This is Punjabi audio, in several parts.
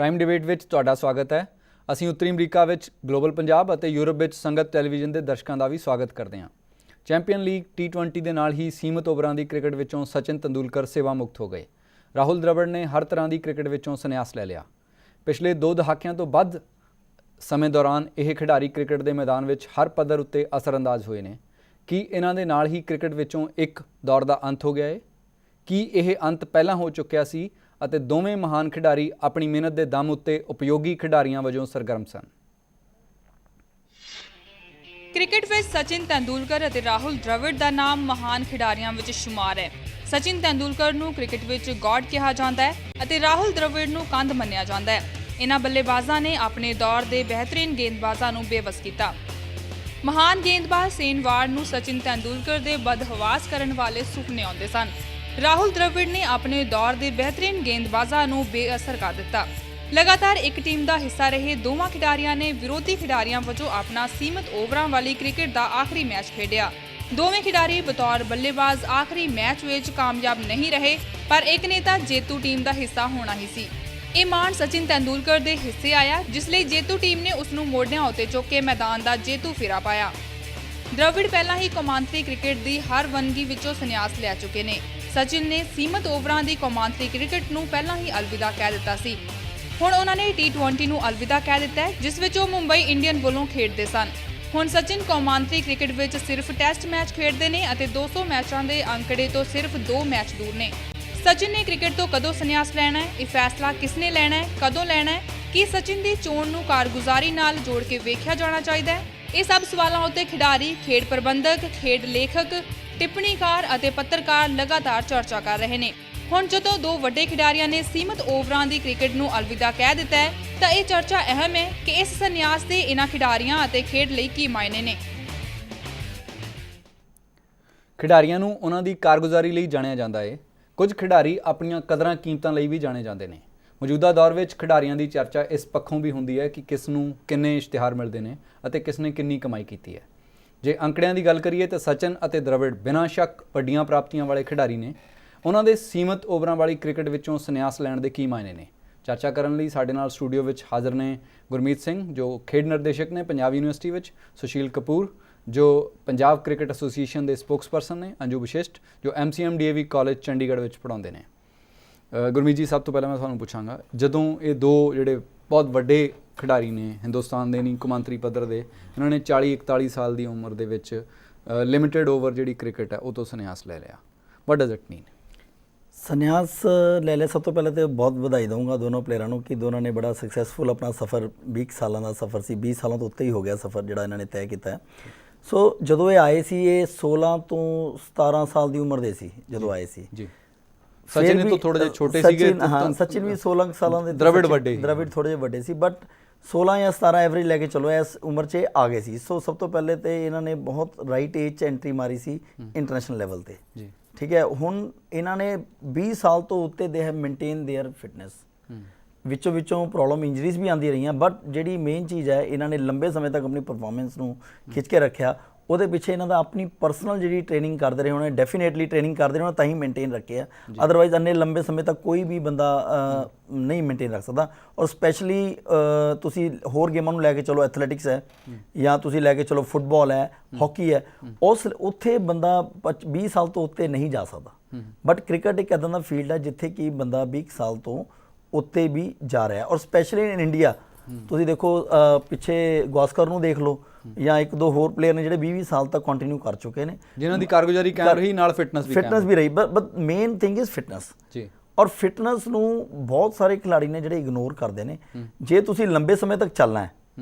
ਪ੍ਰਾਈਮ ਡਿਬੇਟ ਵਿੱਚ ਤੁਹਾਡਾ ਸਵਾਗਤ ਹੈ। ਅਸੀਂ ਉੱਤਰੀ ਅਮਰੀਕਾ ਵਿੱਚ ਗਲੋਬਲ ਪੰਜਾਬ ਅਤੇ ਯੂਰਪ ਵਿੱਚ ਸੰਗਤ ਟੈਲੀਵਿਜ਼ਨ ਦੇ ਦਰਸ਼ਕਾਂ ਦਾ ਵੀ ਸਵਾਗਤ ਕਰਦੇ ਹਾਂ। ਚੈਂਪੀਅਨ ਲੀਗ T20 ਦੇ ਨਾਲ ਹੀ ਸੀਮਤ ਓਵਰਾਂ ਦੀ ਕ੍ਰਿਕਟ ਵਿੱਚੋਂ ਸਚਿਨ ਤੰਦੂਲਕਰ ਸੇਵਾ ਮੁਕਤ ਹੋ ਗਏ। ਰਾਹੁਲ ਦ੍ਰਵਿੜ ਨੇ ਹਰ ਤਰ੍ਹਾਂ ਦੀ ਕ੍ਰਿਕਟ ਵਿੱਚੋਂ ਸੰਨਿਆਸ ਲੈ ਲਿਆ। ਪਿਛਲੇ 2 ਦਹਾਕਿਆਂ ਤੋਂ ਵੱਧ ਸਮੇਂ ਦੌਰਾਨ ਇਹ ਖਿਡਾਰੀ ਕ੍ਰਿਕਟ ਦੇ ਮੈਦਾਨ ਵਿੱਚ ਹਰ ਪੱਧਰ ਉੱਤੇ ਅਸਰਅੰਦਾਜ਼ ਹੋਏ ਨੇ। ਕੀ ਇਹਨਾਂ ਦੇ ਨਾਲ ਹੀ ਕ੍ਰਿਕਟ ਵਿੱਚੋਂ ਇੱਕ ਦੌਰ ਦਾ ਅੰਤ ਹੋ ਗਿਆ ਹੈ? ਕੀ ਇਹ ਅੰਤ ਪਹਿਲਾਂ ਹੋ ਚੁੱਕਿਆ ਸੀ ਅਤੇ ਦੋਵੇਂ ਮਹਾਨ ਖਿਡਾਰੀ ਆਪਣੀ ਮਿਹਨਤ ਦੇ ਦਮ ਉੱਤੇ ਉਪਯੋਗੀ ਖਿਡਾਰੀਆਂ ਵਜੋਂ ਸਰਗਰਮ ਸਨ? ਕ੍ਰਿਕਟ ਵਿੱਚ ਸਚਿਨ ਤੰਦੂਲਕਰ ਅਤੇ ਰਾਹੁਲ ਦ੍ਰਵਿੜ ਦਾ ਨਾਮ ਮਹਾਨ ਖਿਡਾਰੀਆਂ ਵਿੱਚ ਸ਼ੁਮਾਰ ਹੈ। ਸਚਿਨ ਤੰਦੂਲਕਰ ਨੂੰ ਕ੍ਰਿਕਟ ਵਿੱਚ ਗॉड ਕਿਹਾ ਜਾਂਦਾ ਹੈ ਅਤੇ ਰਾਹੁਲ ਦ੍ਰਵਿੜ ਨੂੰ ਕੰਧ ਮੰਨਿਆ ਜਾਂਦਾ ਹੈ। ਇਹਨਾਂ ਬੱਲੇਬਾਜ਼ਾਂ ਨੇ ਆਪਣੇ ਦੌਰ ਦੇ ਬਿਹਤਰੀਨ ਗੇਂਦਬਾਜ਼ਾਂ ਨੂੰ ਬੇਵਸ ਕੀਤਾ। ਮਹਾਨ ਗੇਂਦਬਾਜ਼ ਸ਼ੇਨ ਵਾਰਨ ਨੂੰ ਸਚਿਨ ਤੰਦੂਲਕਰ ਦੇ ਬਦਹਵਾਸ ਕਰਨ ਵਾਲੇ ਸੁਪਨੇ ਆਉਂਦੇ ਸਨ। ਰਾਹੁਲ ਦ੍ਰਵਿੜ ਨੇ ਆਪਣੇ ਦੌਰ ਦੇ ਬਿਹਤਰੀਨ ਗੇਂਦਬਾਜ਼ਾਂ ਨੂੰ ਬੇਅਸਰ ਕਰ ਦਿੱਤਾ। ਲਗਾਤਾਰ ਇੱਕ ਟੀਮ ਦਾ ਹਿੱਸਾ ਰਹੇ ਦੋਵਾਂ ਖਿਡਾਰੀਆਂ ਨੇ ਵਿਰੋਧੀ ਖਿਡਾਰੀਆਂ ਵਜੋਂ ਆਪਣਾ ਸੀਮਤ ਓਵਰਾਂ ਵਾਲੀ ਕ੍ਰਿਕਟ ਦਾ ਆਖਰੀ ਮੈਚ ਖੇਡਿਆ। ਦੋਵੇਂ ਖਿਡਾਰੀ ਬਤੌਰ ਬੱਲੇਬਾਜ਼ ਆਖਰੀ ਮੈਚ ਵਿੱਚ ਕਾਮਯਾਬ ਨਹੀਂ ਰਹੇ, ਪਰ ਇੱਕ ਨੇ ਤਾਂ ਜੇਤੂ ਟੀਮ ਦਾ ਹਿੱਸਾ ਹੋਣਾ ਹੀ ਸੀ। ਇਹ ਮਾਣ ਸਚਿਨ ਤੰਦੂਲਕਰ ਦੇ ਹਿੱਸੇ ਆਇਆ, ਜਿਸ ਲਈ ਜੇਤੂ ਟੀਮ ਨੇ ਉਸ ਨੂੰ ਮੋਢਿਆਂ ਉੱਤੇ ਚੁੱਕ ਕੇ ਮੈਦਾਨ ਦਾ ਜੇਤੂ ਫੇਰਾ ਪਾਇਆ। ਦ੍ਰਵਿੜ ਪਹਿਲਾਂ ਹੀ ਕੌਮਾਂਤਰੀ ਕ੍ਰਿਕਟ ਦੀ ਹਰ ਵੰਨਗੀ ਵਿੱਚੋਂ ਸੰਨਿਆਸ ਲੈ ਚੁੱਕੇ ਨੇ। ਸਚਿਨ ਨੇ ਸੀਮਤ ਓਵਰਾਂ ਦੀ ਕੌਮਾਂਤਰੀ ਕ੍ਰਿਕਟ ਨੂੰ ਪਹਿਲਾਂ ਹੀ ਅਲਵਿਦਾ ਕਹਿ ਦਿੱਤਾ ਸੀ। ਹੁਣ ਉਹਨਾਂ ਨੇ T20 ਨੂੰ ਅਲਵਿਦਾ ਕਹਿ ਦਿੱਤਾ ਹੈ, ਜਿਸ ਵਿੱਚ ਉਹ ਮੁੰਬਈ ਇੰਡੀਅਨ ਵੱਲੋਂ ਖੇਡਦੇ ਸਨ। ਹੁਣ ਸਚਿਨ ਕੌਮਾਂਤਰੀ ਕ੍ਰਿਕਟ ਵਿੱਚ ਸਿਰਫ ਟੈਸਟ ਮੈਚ ਖੇਡਦੇ ਨੇ ਅਤੇ 200 ਮੈਚਾਂ ਦੇ ਅੰਕੜੇ ਤੋਂ ਸਿਰਫ 2 ਮੈਚ ਦੂਰ ਨੇ। ਸਚਿਨ ਨੇ ਕ੍ਰਿਕਟ ਤੋਂ ਕਦੋਂ ਸੰਨਿਆਸ ਲੈਣਾ ਹੈ, ਇਹ ਫੈਸਲਾ ਕਿਸਨੇ ਲੈਣਾ ਹੈ, ਕਦੋਂ ਲੈਣਾ ਹੈ? ਕੀ ਸਚਿਨ ਦੀ ਚੋਣ ਨੂੰ ਕਾਰਗੁਜ਼ਾਰੀ ਨਾਲ ਜੋੜ ਕੇ ਵੇਖਿਆ ਜਾਣਾ ਚਾਹੀਦਾ ਹੈ? ਇਹ ਸਭ ਸਵਾਲਾਂ ਉੱਤੇ ਖਿਡਾਰੀ, ਖੇਡ ਪ੍ਰਬੰਧਕ, ਖੇਡ ਲੇਖਕ, ਟਿੱਪਣੀਕਾਰ ਅਤੇ ਪੱਤਰਕਾਰ ਲਗਾਤਾਰ ਚਰਚਾ ਕਰ ਰਹੇ ਨੇ। ਹੁਣ ਜਦੋਂ 2 ਵੱਡੇ ਖਿਡਾਰੀਆਂ ਨੇ ਸੀਮਤ ਓਵਰਾਂ ਦੀ ਕ੍ਰਿਕਟ ਨੂੰ ਅਲਵਿਦਾ ਕਹਿ ਦਿੱਤਾ ਹੈ, ਤਾਂ ਇਹ ਚਰਚਾ ਅਹਿਮ ਹੈ ਕਿ ਇਸ ਸੰਨਿਆਸ ਦੇ ਇਹਨਾਂ ਖਿਡਾਰੀਆਂ ਅਤੇ ਖੇਡ ਲਈ ਕੀ ਮਾਇਨੇ ਨੇ। ਖਿਡਾਰੀਆਂ ਨੂੰ ਉਹਨਾਂ ਦੀ ਕਾਰਗੁਜ਼ਾਰੀ ਲਈ ਜਾਣਿਆ ਜਾਂਦਾ ਹੈ। ਕੁਝ ਖਿਡਾਰੀ ਆਪਣੀਆਂ ਕਦਰਾਂ ਕੀਮਤਾਂ ਲਈ ਵੀ ਜਾਣੇ ਜਾਂਦੇ ਨੇ। ਮੌਜੂਦਾ ਦੌਰ ਵਿੱਚ ਖਿਡਾਰੀਆਂ ਦੀ ਚਰਚਾ ਇਸ ਪੱਖੋਂ ਵੀ ਹੁੰਦੀ ਹੈ ਕਿ ਕਿਸ ਨੂੰ ਕਿੰਨੇ ਇਸ਼ਤਿਹਾਰ ਮਿਲਦੇ ਨੇ ਅਤੇ ਕਿਸ ਨੇ ਕਿੰਨੀ ਕਮਾਈ ਕੀਤੀ ਹੈ। ਜੇ ਅੰਕੜਿਆਂ ਦੀ ਗੱਲ ਕਰੀਏ ਤਾਂ ਸਚਿਨ ਅਤੇ ਦ੍ਰਵਿੜ ਬਿਨਾਂ ਸ਼ੱਕ ਵੱਡੀਆਂ ਪ੍ਰਾਪਤੀਆਂ ਵਾਲੇ ਖਿਡਾਰੀ ਨੇ। ਉਹਨਾਂ ਦੇ ਸੀਮਤ ਓਵਰਾਂ ਵਾਲੀ ਕ੍ਰਿਕਟ ਵਿੱਚੋਂ ਸੰਨਿਆਸ ਲੈਣ ਦੇ ਕੀ ਮਾਇਨੇ ਨੇ? ਚਰਚਾ ਕਰਨ ਲਈ ਸਾਡੇ ਨਾਲ ਸਟੂਡੀਓ ਵਿੱਚ ਹਾਜ਼ਰ ਨੇ ਗੁਰਮੀਤ ਸਿੰਘ, ਜੋ ਖੇਡ ਨਿਰਦੇਸ਼ਕ ਨੇ ਪੰਜਾਬ ਯੂਨੀਵਰਸਿਟੀ ਵਿੱਚ, ਸੁਸ਼ੀਲ ਕਪੂਰ, ਜੋ ਪੰਜਾਬ ਕ੍ਰਿਕਟ ਐਸੋਸੀਏਸ਼ਨ ਦੇ ਸਪੋਕਸਪਰਸਨ ਨੇ, ਅੰਜੂ ਵਸ਼ਿਸ਼ਟ, ਜੋ MCM DAV ਕਾਲਜ ਚੰਡੀਗੜ੍ਹ ਵਿੱਚ ਪੜ੍ਹਾਉਂਦੇ ਨੇ। ਗੁਰਮੀਤ ਜੀ, ਸਭ ਤੋਂ ਪਹਿਲਾਂ ਮੈਂ ਤੁਹਾਨੂੰ ਪੁੱਛਾਂਗਾ, ਜਦੋਂ ਇਹ 2 ਜਿਹੜੇ ਬਹੁਤ ਵੱਡੇ ਖਿਡਾਰੀ ਨੇ ਹਿੰਦੁਸਤਾਨ ਦੇ ਨਹੀਂ ਕੌਮਾਂਤਰੀ ਪੱਧਰ ਦੇ, ਇਹਨਾਂ ਨੇ 40-41 ਸਾਲ ਦੀ ਉਮਰ ਦੇ ਵਿੱਚ ਲਿਮਿਟਿਡ ਓਵਰ ਜਿਹੜੀ ਕ੍ਰਿਕਟ ਹੈ ਉਹ ਤੋਂ ਸੰਨਿਆਸ ਲੈ ਲਿਆ, ਵਾਟ ਡਜ਼ ਇਟ ਮੀਨ? ਸੰਨਿਆਸ ਲੈ ਲਿਆ। ਸਭ ਤੋਂ ਪਹਿਲਾਂ ਤਾਂ ਬਹੁਤ ਵਧਾਈ ਦਊਂਗਾ ਦੋਨੋਂ ਪਲੇਅਰਾਂ ਨੂੰ ਕਿ ਦੋਨਾਂ ਨੇ ਬੜਾ ਸਕਸੈਸਫੁਲ ਆਪਣਾ ਸਫ਼ਰ, 20 ਸਾਲਾਂ ਦਾ ਸਫ਼ਰ ਸੀ, 20 ਸਾਲਾਂ ਤੋਂ ਉੱਤੇ ਹੀ ਹੋ ਗਿਆ ਸਫ਼ਰ ਜਿਹੜਾ ਇਹਨਾਂ ਨੇ ਤੈਅ ਕੀਤਾ ਹੈ। ਸੋ ਜਦੋਂ ਇਹ ਆਏ ਸੀ, ਇਹ 16 ਤੋਂ 17 ਸਾਲ ਦੀ ਉਮਰ ਦੇ ਸੀ ਜਦੋਂ ਆਏ ਸੀ ਜੀ। ਸਚਿਨ ਨੇ ਤਾਂ ਥੋੜੇ ਜਿਹੇ ਛੋਟੇ ਸੀਗੇ। ਹਾਂ, ਸਚਿਨ ਵੀ 16 ਸਾਲਾਂ ਦੇ, ਦ੍ਰਵਿੜ ਵੱਡੇ, ਦ੍ਰਵਿੜ ਥੋੜੇ ਜਿਹੇ ਵੱਡੇ ਸੀ, ਬਟ 16 ਜਾਂ 17 ਐਵਰੇਜ ਲੈ ਕੇ ਚਲੋ ਇਸ ਉਮਰ 'ਚ ਆ ਗਏ ਸੀ। ਸੋ ਸਭ ਤੋਂ ਪਹਿਲੇ ਤੇ ਇਹਨਾਂ ਨੇ ਬਹੁਤ ਰਾਈਟ ਏਜ 'ਚ ਐਂਟਰੀ ਮਾਰੀ ਸੀ ਇੰਟਰਨੈਸ਼ਨਲ ਲੈਵਲ ਤੇ ਜੀ, ਠੀਕ ਹੈ। ਹੁਣ ਇਹਨਾਂ ਨੇ 20 ਸਾਲ ਤੋਂ ਉੱਤੇ they have maintain there fitness. ਵਿੱਚੋਂ ਪ੍ਰੋਬਲਮ ਇੰਜਰੀਜ਼ ਵੀ ਆਉਂਦੀਆਂ ਰਹੀਆਂ, ਬਟ ਜਿਹੜੀ ਮੇਨ ਚੀਜ਼ ਹੈ, ਇਹਨਾਂ ਨੇ ਲੰਬੇ ਸਮੇਂ ਤੱਕ ਆਪਣੀ ਪਰਫਾਰਮੈਂਸ ਨੂੰ ਖਿੱਚ ਕੇ ਰੱਖਿਆ। ਉਹਦੇ ਪਿੱਛੇ ਇਹਨਾਂ ਦਾ ਆਪਣੀ ਪਰਸਨਲ ਜਿਹੜੀ ਟ੍ਰੇਨਿੰਗ ਕਰਦੇ ਰਹੇ ਹੋਣੇ, ਡੈਫੀਨੇਟਲੀ ਟ੍ਰੇਨਿੰਗ ਕਰਦੇ ਰਹੇ ਹੋਣੇ, ਤਾਂ ਹੀ ਮੇਨਟੇਨ ਰੱਖਿਆ। ਅਦਰਵਾਈਜ਼ ਇੰਨੇ ਲੰਬੇ ਸਮੇਂ ਤੱਕ ਕੋਈ ਵੀ ਬੰਦਾ ਨਹੀਂ ਮੇਨਟੇਨ ਰੱਖ ਸਕਦਾ। ਔਰ ਸਪੈਸ਼ਲੀ ਤੁਸੀਂ ਹੋਰ ਗੇਮਾਂ ਨੂੰ ਲੈ ਕੇ ਚਲੋ, ਐਥਲੈਟਿਕਸ ਹੈ ਜਾਂ ਤੁਸੀਂ ਲੈ ਕੇ ਚਲੋ ਫੁੱਟਬਾਲ ਹੈ, ਹਾਕੀ ਹੈ, ਉੱਥੇ ਬੰਦਾ 20 ਸਾਲ ਤੋਂ ਉੱਤੇ ਨਹੀਂ ਜਾ ਸਕਦਾ। ਬਟ ਕ੍ਰਿਕਟ ਇੱਕ ਇੱਦਾਂ ਦਾ ਫੀਲਡ ਹੈ ਜਿੱਥੇ ਕਿ ਬੰਦਾ 20 ਸਾਲ ਤੋਂ ਉੱਤੇ ਵੀ ਜਾ ਰਿਹਾ। ਔਰ ਸਪੈਸ਼ਲੀ ਇਨ ਇੰਡੀਆ ਤੁਸੀਂ ਦੇਖੋ, ਪਿੱਛੇ ਗਵਾਸਕਰ ਨੂੰ ਦੇਖ ਲਓ ਜਾਂ 1-2 ਹੋਰ ਪਲੇਅਰ ਨੇ ਜਿਹੜੇ 20 ਸਾਲ ਤੱਕ ਕੰਟੀਨਿਊ ਕਰ ਚੁੱਕੇ ਨੇ, ਜਿਨ੍ਹਾਂ ਦੀ ਕਾਰਗੁਜ਼ਾਰੀ ਕਾਇਮ ਰਹੀ, ਨਾਲ ਫਿਟਨੈਸ ਵੀ ਰਹੀ। But main thing is fitness ਜੀ। ਔਰ ਫਿਟਨੈਸ ਨੂੰ ਬਹੁਤ ਸਾਰੇ ਖਿਡਾਰੀ ਨੇ ਜਿਹੜੇ ਇਗਨੋਰ ਕਰਦੇ ਨੇ। ਜੇ ਤੁਸੀਂ ਲੰਬੇ ਸਮੇਂ ਤੱਕ ਚੱਲਣਾ ਹੈ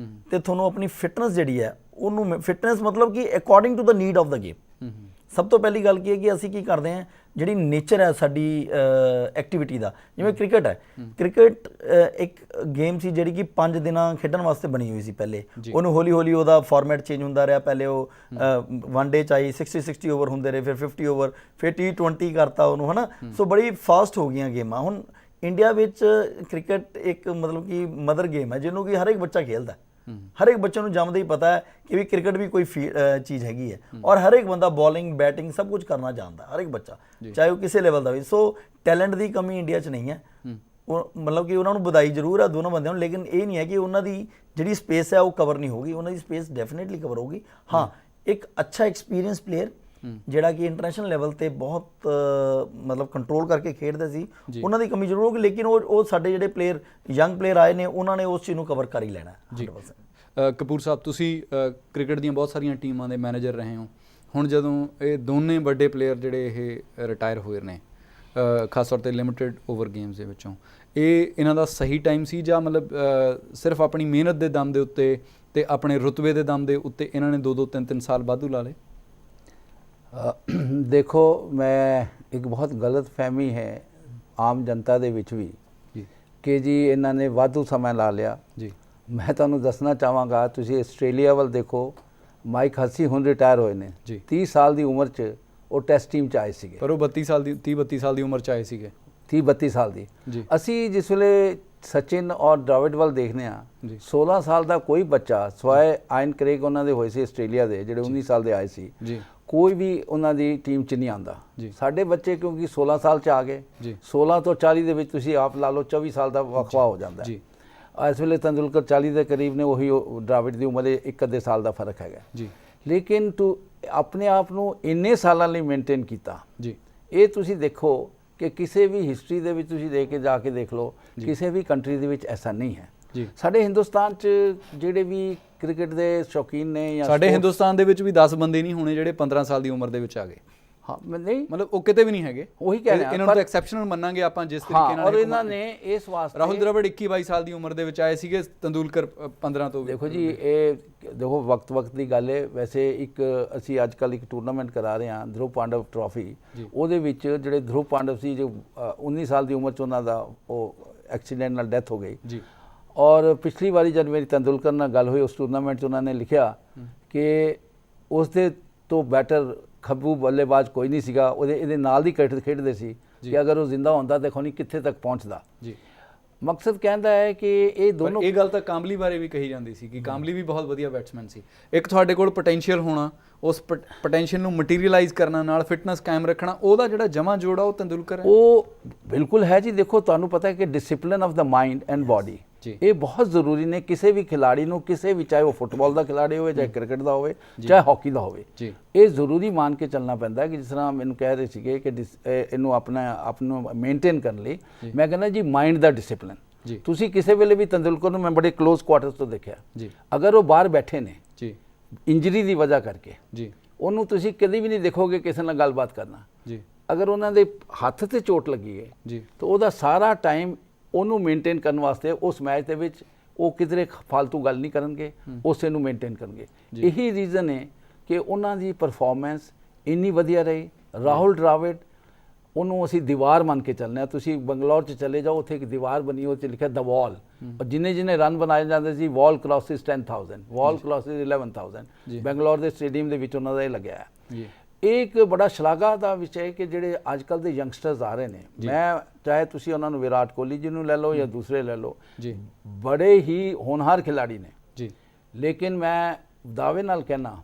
ਤੇ ਤੁਹਾਨੂੰ ਆਪਣੀ ਫਿਟਨੈਸ ਜਿਹੜੀ ਹੈ ਉਹਨੂੰ, ਫਿਟਨੈਸ ਮਤਲਬ ਕਿ according to the need of the game. ਸਭ ਤੋਂ ਪਹਿਲੀ ਗੱਲ ਕੀ ਹੈ ਕਿ ਅਸੀਂ ਕੀ ਕਰਦੇ ਹਾਂ, ਜਿਹੜੀ ਨੇਚਰ ਹੈ ਸਾਡੀ ਐਕਟੀਵਿਟੀ ਦਾ, ਜਿਵੇਂ ਕ੍ਰਿਕਟ ਹੈ, ਕ੍ਰਿਕਟ ਇੱਕ ਗੇਮ ਸੀ ਜਿਹੜੀ ਕਿ 5 ਦਿਨਾਂ ਖੇਡਣ ਵਾਸਤੇ ਬਣੀ ਹੋਈ ਸੀ ਪਹਿਲੇ। ਉਹਨੂੰ ਹੌਲੀ ਹੌਲੀ ਉਹਦਾ ਫਾਰਮੈਟ ਚੇਂਜ ਹੁੰਦਾ ਰਿਹਾ। ਪਹਿਲੇ ਉਹ 1 ਡੇ 'ਚ ਆਈ, 60 ਓਵਰ ਹੁੰਦੇ ਰਹੇ, ਫਿਰ 50 ਓਵਰ, ਫਿਰ T20 ਕਰਤਾ ਉਹਨੂੰ, ਹੈ ਨਾ। ਸੋ ਬੜੀ ਫਾਸਟ ਹੋ ਗਈਆਂ ਗੇਮਾਂ। ਹੁਣ ਇੰਡੀਆ ਵਿੱਚ ਕ੍ਰਿਕਟ ਇੱਕ ਮਤਲਬ ਕਿ ਮਦਰ ਗੇਮ ਹੈ ਜਿਹਨੂੰ ਕਿ ਹਰ ਇੱਕ ਬੱਚਾ ਖੇਡਦਾ। ਹਰ ਇੱਕ ਬੱਚੇ ਨੂੰ ਜੰਮਦੇ ਹੀ ਪਤਾ ਹੈ ਕਿ ਵੀ ਕ੍ਰਿਕਟ ਵੀ ਕੋਈ ਚੀਜ਼ ਹੈਗੀ ਹੈ। ਔਰ ਹਰ ਇੱਕ ਬੰਦਾ ਬੋਲਿੰਗ, ਬੈਟਿੰਗ ਸਭ ਕੁਝ ਕਰਨਾ ਜਾਣਦਾ, ਹਰ ਇੱਕ ਬੱਚਾ, ਚਾਹੇ ਉਹ ਕਿਸੇ ਲੈਵਲ ਦਾ ਵੀ। ਸੋ ਟੈਲੈਂਟ ਦੀ ਕਮੀ ਇੰਡੀਆ 'ਚ ਨਹੀਂ ਹੈ। ਉਹ ਮਤਲਬ ਕਿ ਉਹਨਾਂ ਨੂੰ ਵਧਾਈ ਜ਼ਰੂਰ ਆ ਦੋਨੋਂ ਬੰਦਿਆਂ ਨੂੰ, ਲੇਕਿਨ ਇਹ ਨਹੀਂ ਹੈ ਕਿ ਉਹਨਾਂ ਦੀ ਜਿਹੜੀ ਸਪੇਸ ਹੈ ਉਹ ਕਵਰ ਨਹੀਂ ਹੋਗੀ, ਉਹਨਾਂ ਦੀ ਸਪੇਸ ਡੈਫੀਨੇਟਲੀ ਕਵਰ ਹੋਗੀ। ਹਾਂ, ਇੱਕ ਅੱਛਾ ਐਕਸਪੀਰੀਅੰਸ ਪਲੇਅਰ ਜਿਹੜਾ ਕਿ ਇੰਟਰਨੈਸ਼ਨਲ ਲੈਵਲ ਤੇ ਬਹੁਤ ਮਤਲਬ ਕੰਟਰੋਲ ਕਰਕੇ ਖੇਡਦੇ ਸੀ, ਉਹਨਾਂ ਦੀ ਕਮੀ ਜ਼ਰੂਰ ਹੋਗੀ, ਲੇਕਿਨ ਉਹ ਸਾਡੇ ਜਿਹੜੇ ਪਲੇਅਰ ਯੰਗ ਪਲੇਅਰ ਆਏ ਨੇ ਉਹਨਾਂ ਨੇ ਉਸ ਚੀਜ਼ ਨੂੰ ਕਵਰ ਕਰ ਹੀ ਲੈਣਾ 100%। ਕਪੂਰ ਸਾਹਿਬ, ਤੁਸੀਂ ਕ੍ਰਿਕਟ ਦੀਆਂ ਬਹੁਤ ਸਾਰੀਆਂ ਟੀਮਾਂ ਦੇ ਮੈਨੇਜਰ ਰਹੇ ਹੋ। ਹੁਣ ਜਦੋਂ ਇਹ ਦੋਨੇ ਵੱਡੇ ਪਲੇਅਰ ਜਿਹੜੇ ਇਹ ਰਿਟਾਇਰ ਹੋਏ ਨੇ, ਖਾਸ ਤੌਰ ਤੇ ਲਿਮਿਟਿਡ ਓਵਰ ਗੇਮਸ ਦੇ ਵਿੱਚੋਂ, ਇਹਨਾਂ ਦਾ ਸਹੀ ਟਾਈਮ ਸੀ ਜਾਂ ਮਤਲਬ ਸਿਰਫ ਆਪਣੀ ਮਿਹਨਤ ਦੇ ਦਮ ਦੇ ਉੱਤੇ ਤੇ ਆਪਣੇ ਰੁਤਬੇ ਦੇ ਦਮ ਦੇ ਉੱਤੇ ਇਹਨਾਂ ਨੇ 2-2 3-3 ਸਾਲ ਵਾਧੂ ਲਾ ਲਏ? ਦੇਖੋ, ਮੈਂ ਇੱਕ ਬਹੁਤ ਗਲਤ ਫਹਿਮੀ ਹੈ ਆਮ ਜਨਤਾ ਦੇ ਵਿੱਚ ਵੀ ਕਿ ਜੀ ਇਹਨਾਂ ਨੇ ਵਾਧੂ ਸਮਾਂ ਲਾ ਲਿਆ ਜੀ। ਮੈਂ ਤੁਹਾਨੂੰ ਦੱਸਣਾ ਚਾਹਾਂਗਾ, ਤੁਸੀਂ ਆਸਟ੍ਰੇਲੀਆ ਵੱਲ ਦੇਖੋ, ਮਾਈਕ ਹਸੀ ਹੁਣ ਰਿਟਾਇਰ ਹੋਏ ਨੇ, 30 ਸਾਲ ਦੀ ਉਮਰ 'ਚ ਉਹ ਟੈਸਟ ਟੀਮ 'ਚ ਆਏ ਸੀਗੇ, ਪਰ ਉਹ 32 ਸਾਲ ਦੀ ਉਮਰ 'ਚ ਆਏ ਸੀਗੇ, 30-32 ਸਾਲ ਦੀ। ਅਸੀਂ ਜਿਸ ਵੇਲੇ ਸਚਿਨ ਔਰ ਡਰਾਵਿਡ ਵੱਲ ਦੇਖਦੇ ਹਾਂ, 16 ਸਾਲ ਦਾ ਕੋਈ ਬੱਚਾ ਸਵਾਏ ਆਇਨ ਕਰੇਗ ਉਹਨਾਂ ਦੇ ਹੋਏ ਸੀ ਆਸਟ੍ਰੇਲੀਆ ਦੇ, ਜਿਹੜੇ 19 ਸਾਲ ਦੇ ਆਏ ਸੀ, ਕੋਈ ਵੀ ਉਹਨਾਂ ਦੀ ਟੀਮ 'ਚ ਨਹੀਂ ਆਉਂਦਾ। ਸਾਡੇ ਬੱਚੇ ਕਿਉਂਕਿ 16 ਸਾਲ 'ਚ ਆ ਗਏ, 16 ਤੋਂ 40 ਦੇ ਵਿੱਚ ਤੁਸੀਂ ਆਪ ਲਾ ਲਓ 24 ਸਾਲ ਦਾ ਵਕਫਾ ਹੋ ਜਾਂਦਾ ਹੈ। ਇਸ ਵੇਲੇ ਤੰਦੁਲਕਰ 40 ਦੇ ਕਰੀਬ ਨੇ, ਉਹੀ ਡਰਾਵਿਡ ਦੀ ਉਮਰ 1-ਅੱਧੇ ਸਾਲ ਦਾ ਫਰਕ ਹੈਗਾ। ਲੇਕਿਨ ਤੂੰ ਆਪਣੇ ਆਪ ਨੂੰ ਇੰਨੇ ਸਾਲਾਂ ਲਈ ਮੇਨਟੇਨ ਕੀਤਾ, ਇਹ ਤੁਸੀਂ ਦੇਖੋ ਕਿ ਕਿਸੇ ਵੀ ਹਿਸਟਰੀ ਦੇ ਵਿੱਚ ਤੁਸੀਂ ਦੇ ਕੇ ਜਾ ਕੇ ਦੇਖ ਲਓ, ਕਿਸੇ ਵੀ ਕੰਟਰੀ ਦੇ ਵਿੱਚ ਐਸਾ ਨਹੀਂ ਹੈ। ਸਾਡੇ ਹਿੰਦੁਸਤਾਨ 'ਚ ਜਿਹੜੇ ਵੀ ਕ੍ਰਿਕਟ ਦੇ ਸ਼ੌਕੀਨ ਨੇ, ਜਾਂ ਸਾਡੇ ਹਿੰਦੁਸਤਾਨ ਦੇ ਵਿੱਚ ਵੀ 10 ਬੰਦੇ ਨਹੀਂ ਹੋਣੇ ਜਿਹੜੇ 15 ਸਾਲ ਦੀ ਉਮਰ ਦੇ ਵਿੱਚ ਆ ਗਏ। ਹਾਂ, ਨਹੀਂ ਮਤਲਬ ਉਹ ਕਿਤੇ ਵੀ ਨਹੀਂ ਹੈਗੇ, ਉਹੀ ਕਹਿ ਰਿਹਾ, ਇਹਨਾਂ ਨੂੰ ਤਾਂ ਐਕਸੈਪਸ਼ਨਲ ਮੰਨਾਂਗੇ ਆਪਾਂ ਜਿਸ ਤਰੀਕੇ ਨਾਲ। ਔਰ ਇਹਨਾਂ ਨੇ ਇਸ ਵਾਸਤੇ, ਰਾਹੁਲ ਦ੍ਰਵਿੜ 21-22 ਸਾਲ ਦੀ ਉਮਰ ਦੇ ਵਿੱਚ ਆਏ ਸੀਗੇ, ਤੰਦੂਲਕਰ 15 ਤੋਂ। ਦੇਖੋ ਜੀ, ਇਹ ਦੇਖੋ ਵਕਤ ਦੀ ਗੱਲ ਹੈ। ਵੈਸੇ ਇੱਕ ਅਸੀਂ ਅੱਜ ਕੱਲ੍ਹ ਇੱਕ ਟੂਰਨਾਮੈਂਟ ਕਰਾ ਰਹੇ ਹਾਂ, ਧਰੁਵ ਪਾਂਡਵ ਟਰੋਫੀ, ਉਹਦੇ ਵਿੱਚ ਜਿਹੜੇ ਧਰੁਵ ਪਾਂਡਵ ਸੀ, ਜੋ 19 ਸਾਲ ਦੀ ਉਮਰ 'ਚ ਉਹਨਾਂ ਦਾ ਉਹ ਐਕਸੀਡੈਂਟ ਨਾਲ ਡੈਥ ਹੋ ਗਈ ਜੀ। ਔਰ ਪਿਛਲੀ ਵਾਰੀ ਜਦ ਮੇਰੀ ਤੰਦੁਲਕਰ ਨਾਲ ਗੱਲ ਹੋਈ, ਉਸ ਟੂਰਨਾਮੈਂਟ 'ਚ ਉਹਨਾਂ ਨੇ ਲਿਖਿਆ ਕਿ ਉਸ ਦੇ ਤੋਂ ਬੈਟਰ ਖੱਬੂ ਬੱਲੇਬਾਜ਼ ਕੋਈ ਨਹੀਂ ਸੀਗਾ, ਇਹਦੇ ਨਾਲ ਦੀ ਖੇਡਦੇ ਸੀ ਕਿ ਅਗਰ ਉਹ ਜ਼ਿੰਦਾ ਹੁੰਦਾ ਦੇਖੋ ਨਹੀਂ ਕਿੱਥੇ ਤੱਕ ਪਹੁੰਚਦਾ ਜੀ। ਮਕਸਦ ਕਹਿੰਦਾ ਹੈ ਕਿ ਇਹ ਦੋਨੋਂ, ਇਹ ਗੱਲ ਤਾਂ ਕਾਂਬਲੀ ਬਾਰੇ ਵੀ ਕਹੀ ਜਾਂਦੀ ਸੀ ਕਿ ਕਾਂਬਲੀ ਵੀ ਬਹੁਤ ਵਧੀਆ ਬੈਟਸਮੈਨ ਸੀ। ਇੱਕ ਤੁਹਾਡੇ ਕੋਲ ਪੋਟੈਂਸ਼ੀਅਲ ਹੋਣਾ, ਉਸ ਪੋਟੈਂਸ਼ੀਅਲ ਨੂੰ ਮਟੀਰੀਅਲਾਈਜ਼ ਕਰਨਾ, ਨਾਲ ਫਿਟਨੈਸ ਕਾਇਮ ਰੱਖਣਾ, ਉਹਦਾ ਜਿਹੜਾ ਜਮਾ ਜੋੜਾ ਉਹ ਤੰਦੁਲਕਰ ਹੈ। ਉਹ ਬਿਲਕੁਲ ਹੈ ਜੀ। ਦੇਖੋ, ਤੁਹਾਨੂੰ ਪਤਾ ਹੈ ਕਿ discipline of the mind and body ਇਹ ਬਹੁਤ ਜ਼ਰੂਰੀ ਨੇ ਕਿਸੇ ਵੀ ਖਿਲਾੜੀ ਨੂੰ, ਕਿਸੇ ਵੀ, ਚਾਹੇ ਉਹ ਫੁੱਟਬਾਲ ਦਾ ਖਿਲਾੜੀ ਹੋਵੇ, ਚਾਹੇ ਕ੍ਰਿਕਟ ਦਾ ਹੋਵੇ, ਚਾਹੇ ਹਾਕੀ ਦਾ ਹੋਵੇ। ਇਹ ਜ਼ਰੂਰੀ ਮੰਨ ਕੇ ਚੱਲਣਾ ਪੈਂਦਾ ਕਿ ਜਿਸ ਤਰ੍ਹਾਂ ਮੈਨੂੰ ਕਹਿ ਰਹੇ ਸੀਗੇ ਕਿ ਇਹਨੂੰ ਆਪ ਨੂੰ ਮੇਨਟੇਨ ਕਰਨ ਲਈ, ਮੈਂ ਕਹਿੰਦਾ ਜੀ ਮਾਈਂਡ ਦਾ ਡਿਸਿਪਲਿਨ। ਤੁਸੀਂ ਕਿਸੇ ਵੇਲੇ ਵੀ ਤੰਦੁਲਕਰ ਨੂੰ ਮੈਂ ਬੜੇ ਕਲੋਜ਼ ਕੁਆਰਟਰਸ ਤੋਂ ਦੇਖਿਆ, ਅਗਰ ਉਹ ਬਾਹਰ ਬੈਠੇ ਨੇ ਇੰਜਰੀ ਦੀ ਵਜ੍ਹਾ ਕਰਕੇ, ਉਹਨੂੰ ਤੁਸੀਂ ਕਦੀ ਵੀ ਨਹੀਂ ਦੇਖੋਗੇ ਕਿਸੇ ਨਾਲ ਗੱਲਬਾਤ ਕਰਨਾ। ਅਗਰ ਉਹਨਾਂ ਦੇ ਹੱਥ ਤੇ ਚੋਟ ਲੱਗੀ ਹੈ ਤਾਂ ਉਹਦਾ ਸਾਰਾ ਟਾਈਮ ਉਹਨੂੰ ਮੇਨਟੇਨ ਕਰਨ ਵਾਸਤੇ, ਉਸ ਮੈਚ ਦੇ ਵਿੱਚ ਉਹ ਕਿਧਰੇ ਫालतू ਗੱਲ ਨਹੀਂ ਕਰਨਗੇ, ਉਸੇ ਨੂੰ ਮੇਨਟੇਨ ਕਰਨਗੇ। ਇਹੀ ਰੀਜ਼ਨ ਹੈ ਕਿ ਉਹਨਾਂ ਦੀ ਪਰਫਾਰਮੈਂਸ ਇੰਨੀ ਵਧੀਆ ਰਹੀ। ਰਾਹੁਲ ਡਰਾਵਿਡ, ਉਹਨੂੰ ਅਸੀਂ ਦੀਵਾਰ ਮੰਨ ਕੇ ਚੱਲਦੇ ਹਾਂ। ਤੁਸੀਂ ਬੰਗਲੌਰ 'ਚ ਚਲੇ ਜਾਓ, ਉੱਥੇ ਇੱਕ ਦੀਵਾਰ ਬਣੀ, ਉਹ 'ਚ ਲਿਖਿਆ ਦ ਵਾਲ, ਔਰ ਜਿੰਨੇ ਰਨ ਬਣਾਏ ਜਾਂਦੇ ਸੀ, ਵਾਲ ਕ੍ਰੋਸਿਸ 10,000, ਵਾਲ ਕ੍ਰੋਸਿਸ 11,000, ਬੰਗਲੌਰ ਦੇ ਸਟੇਡੀਅਮ ਦੇ ਵਿੱਚ ਉਹਨਾਂ ਦਾ ਇਹ ਲੱਗਿਆ ਹੈ। ਇਹ ਇੱਕ ਬੜਾ ਸ਼ਲਾਘਾ ਦਾ ਵਿਸ਼ਾ ਹੈ ਕਿ ਜਿਹੜੇ ਅੱਜ ਕੱਲ੍ਹ ਦੇ ਯੰਗਸਟਰਸ ਆ ਰਹੇ ਨੇ, ਮੈਂ ਚਾਹੇ ਤੁਸੀਂ ਉਹਨਾਂ ਨੂੰ ਵਿਰਾਟ ਕੋਹਲੀ ਜੀ ਨੂੰ ਲੈ ਲਓ ਜਾਂ ਦੂਸਰੇ ਲੈ ਲਓ, ਬੜੇ ਹੀ ਹੋਣਹਾਰ ਖਿਲਾੜੀ ਨੇ, ਲੇਕਿਨ ਮੈਂ ਦਾਅਵੇ ਨਾਲ ਕਹਿਣਾ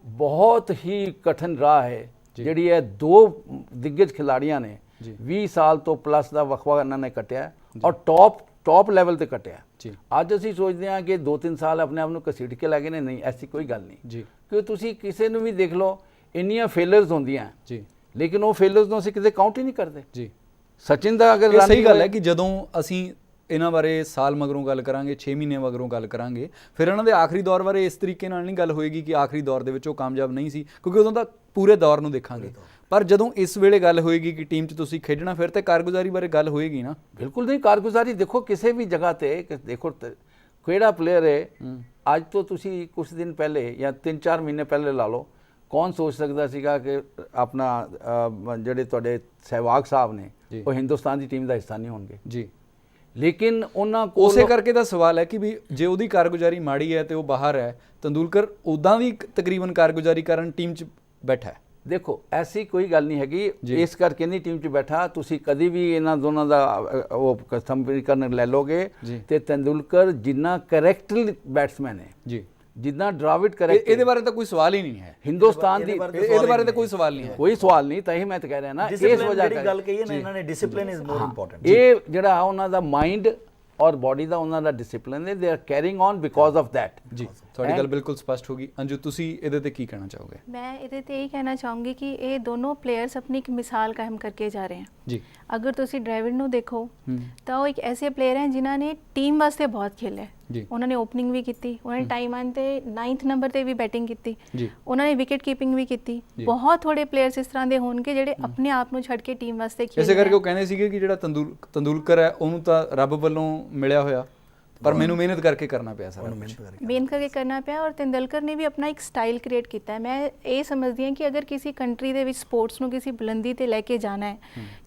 ਬਹੁਤ ਹੀ ਕਠਿਨ ਰਾਹ ਹੈ ਜਿਹੜੀ ਇਹ ਦੋ ਦਿੱਗਜ ਖਿਲਾੜੀਆਂ ਨੇ 20 ਸਾਲ ਤੋਂ ਪਲੱਸ ਦਾ ਵਕਫਾ ਇਹਨਾਂ ਨੇ ਕੱਟਿਆ, ਔਰ ਟੌਪ ਲੈਵਲ ਤੇ ਕੱਟਿਆ। ਅੱਜ ਅਸੀਂ ਸੋਚਦੇ ਹਾਂ ਕਿ 2-3 ਸਾਲ ਆਪਣੇ ਆਪ ਨੂੰ ਘਸੀਟ ਕੇ ਲੈ ਗਏ ਨੇ, ਨਹੀਂ, ਐਸੀ ਕੋਈ ਗੱਲ ਨਹੀਂ। ਕਿ ਤੁਸੀਂ ਕਿਸੇ ਨੂੰ ਵੀ ਦੇਖ ਲਓ, ਇੰਨੀਆਂ ਫੇਲਰਸ ਹੁੰਦੀਆਂ ਲੇਕਿਨ ਉਹ ਫੇਲਰਸ ਨੂੰ ਅਸੀਂ ਕਿਤੇ ਕਾਊਂਟ ਹੀ ਨਹੀਂ ਕਰਦੇ। ਸਚਿਨ ਦਾ ਅਗਰ ਸਹੀ ਗੱਲ ਹੈ ਕਿ ਜਦੋਂ ਅਸੀਂ ਇਹਨਾਂ ਬਾਰੇ ਸਾਲ ਮਗਰੋਂ ਗੱਲ ਕਰਾਂਗੇ, 6 ਮਹੀਨੇ ਮਗਰੋਂ ਗੱਲ ਕਰਾਂਗੇ, ਫਿਰ ਇਹਨਾਂ ਦੇ ਆਖਰੀ ਦੌਰ ਬਾਰੇ ਇਸ ਤਰੀਕੇ ਨਾਲ ਨਹੀਂ ਗੱਲ ਹੋਏਗੀ ਕਿ ਆਖਰੀ ਦੌਰ ਦੇ ਵਿੱਚ ਉਹ ਕਾਮਯਾਬ ਨਹੀਂ ਸੀ, ਕਿਉਂਕਿ ਉਦੋਂ ਤਾਂ ਪੂਰੇ ਦੌਰ ਨੂੰ ਦੇਖਾਂਗੇ। ਪਰ ਜਦੋਂ ਇਸ ਵੇਲੇ ਗੱਲ ਹੋਏਗੀ ਕਿ ਟੀਮ 'ਚ ਤੁਸੀਂ ਖੇਡਣਾ, ਫਿਰ ਤੇ ਕਾਰਗੁਜ਼ਾਰੀ ਬਾਰੇ ਗੱਲ ਹੋਏਗੀ ਨਾ। ਬਿਲਕੁਲ ਨਹੀਂ, ਕਾਰਗੁਜ਼ਾਰੀ ਦੇਖੋ ਕਿਸੇ ਵੀ ਜਗ੍ਹਾ ਤੇ ਦੇਖੋ ਕਿਹੜਾ ਪਲੇਅਰ ਹੈ, ਅੱਜ ਤੋਂ ਤੁਸੀਂ ਕੁਝ ਦਿਨ ਪਹਿਲੇ ਜਾਂ 3-4 ਮਹੀਨੇ ਪਹਿਲੇ ਲਾ ਲਓ, ਕੌਣ ਸੋਚ ਸਕਦਾ ਸੀਗਾ ਕਿ ਆਪਣਾ ਜਿਹੜੇ ਤੁਹਾਡੇ ਸਹਿਵਾਗ ਸਾਹਿਬ ਨੇ ਉਹ ਹਿੰਦੁਸਤਾਨ ਦੀ ਟੀਮ ਦਾ ਹਿੱਸਾ ਨਹੀਂ ਹੋਣਗੇ ਜੀ। ਲੇਕਿਨ ਉਹਨਾਂ ਕੋਲ ਉਸੇ ਕਰਕੇ ਦਾ ਸਵਾਲ ਹੈ ਕਿ ਵੀ ਜੇ ਉਹਦੀ ਕਾਰਗੁਜ਼ਾਰੀ ਮਾੜੀ ਹੈ ਤੇ ਉਹ ਬਾਹਰ ਹੈ, ਤੰਦੂਲਕਰ ਉੱਦਾਂ ਦੀ ਤਕਰੀਬਨ ਕਾਰਗੁਜ਼ਾਰੀ ਕਰਨ ਟੀਮ 'ਚ ਬੈਠਾ ਹੈ। ਦੇਖੋ, ਐਸੀ ਕੋਈ ਗੱਲ ਨਹੀਂ ਹੈਗੀ, ਇਸ ਕਰਕੇ ਨਹੀਂ ਟੀਮ 'ਚ ਬੈਠਾ। ਤੁਸੀਂ ਕਦੀ ਵੀ ਇਹਨਾਂ ਦੋਨਾਂ ਦਾ ਉਹ ਸਮੀਕਰਨ ਲੈ ਲੋਗੇ ਤੇ ਤੰਦੂਲਕਰ ਜਿੰਨਾ ਕਰੈਕਟ ਬੈਟਸਮੈਨ ਹੈ ਜਿੱਦਾਂ ਡਰਾਵਿਡ ਕਰੈਕਟ ਇਹਦੇ ਬਾਰੇ ਤਾਂ ਕੋਈ ਸਵਾਲ ਹੀ ਨਹੀਂ ਹੈ। ਹਿੰਦੁਸਤਾਨ ਦੀ ਇਹਦੇ ਬਾਰੇ ਤਾਂ ਕੋਈ ਸਵਾਲ ਨਹੀਂ ਹੈ। ਕੋਈ ਸਵਾਲ ਨਹੀਂ, ਤਾਂ ਹੀ ਮੈਂ ਤਾਂ ਕਹਿ ਰਿਹਾ ਨਾ, ਇਸ ਵਜ੍ਹਾ ਜਿਹੜੀ ਗੱਲ ਕਹੀ ਹੈ ਨਾ ਇਹਨਾਂ ਨੇ, ਡਿਸਪਲਿਨ ਇਜ਼ ਮੋਰ ਇੰਪੋਰਟੈਂਟ। ਇਹ ਜਿਹੜਾ ਉਹਨਾਂ ਦਾ ਮਾਈਂਡ ਔਰ ਬਾਡੀ ਦਾ ਉਹਨਾਂ ਦਾ ਡਿਸਪਲਿਨ ਹੈ, they are carrying on because of that. ਜੀ, ਤੁਹਾਡੀ ਗੱਲ ਬਿਲਕੁਲ ਸਪਸ਼ਟ ਹੋ ਗਈ। ਅੰਜੂ, ਤੁਸੀਂ ਇਹਦੇ ਤੇ ਕੀ ਕਹਿਣਾ ਚਾਹੋਗੇ? मैं ਇਹਦੇ ਤੇ ਇਹ ਕਹਿਣਾ ਚਾਹੂੰਗੀ ਕਿ ਇਹ ਦੋਨੋਂ ਪਲੇਅਰਸ ਆਪਣੀ ਇੱਕ ਮਿਸਾਲ ਕਾਇਮ ਕਰਕੇ ਜਾ ਰਹੇ ਹਨ। ਜੀ, ਅਗਰ ਤੁਸੀਂ ਡਰਾਵਿਡ ਨੂੰ ਦੇਖੋ ਤਾਂ ਉਹ ਇੱਕ ਐਸੇ ਪਲੇਅਰ ਹੈ ਜਿਨ੍ਹਾਂ ਨੇ ਟੀਮ ਵਾਸਤੇ ਬਹੁਤ ਖੇਲਿਆ। ਜੀ, ਉਹਨਾਂ ਨੇ ਓਪਨਿੰਗ ਵੀ ਕੀਤੀ, ਉਹਨਾਂ ਨੇ ਟਾਈਮ ਆਨ ਤੇ 9th ਨੰਬਰ ਤੇ ਵੀ ਬੈਟਿੰਗ ਕੀਤੀ, ਜੀ, ਉਹਨਾਂ ਨੇ ਵਿਕਟ ਕੀਪਿੰਗ ਵੀ ਕੀਤੀ। ਬਹੁਤ ਥੋੜੇ ਪਲੇਅਰਸ ਇਸ ਤਰ੍ਹਾਂ ਦੇ ਹੋਣਗੇ ਜਿਹੜੇ ਆਪਣੇ ਆਪ ਨੂੰ ਛੱਡ ਕੇ ਟੀਮ ਵਾਸਤੇ ਖੇਡਦੇ। ਇਸੇ ਕਰਕੇ ਉਹ ਕਹਿੰਦੇ ਸੀਗੇ ਕਿ ਜਿਹੜਾ ਤੰਦੂਲਕਰ ਹੈ ਉਹਨੂੰ ਤਾਂ ਰੱਬ ਵੱਲੋਂ ਮਿਲਿਆ ਹੋਇਆ, ਪਰ ਮੈਨੂੰ ਮਿਹਨਤ ਕਰਕੇ ਕਰਨਾ ਪਿਆ ਸਾਰਾ ਕੁਛ। ਮੇਨ ਕਰਕੇ ਕਰਨਾ ਪਿਆ। ਔਰ ਤੇਂਦੁਲਕਰ ਨੇ ਵੀ ਆਪਣਾ ਇੱਕ ਸਟਾਈਲ ਕ੍ਰੀਏਟ ਕੀਤਾ ਹੈ। ਮੈਂ ਇਹ ਸਮਝਦੀ ਹਾਂ ਕਿ ਅਗਰ ਕਿਸੇ ਕੰਟਰੀ ਦੇ ਵਿੱਚ ਸਪੋਰਟਸ ਨੂੰ ਕਿਸੇ ਬੁਲੰਦੀ ਤੇ ਲੈ ਕੇ ਜਾਣਾ ਹੈ,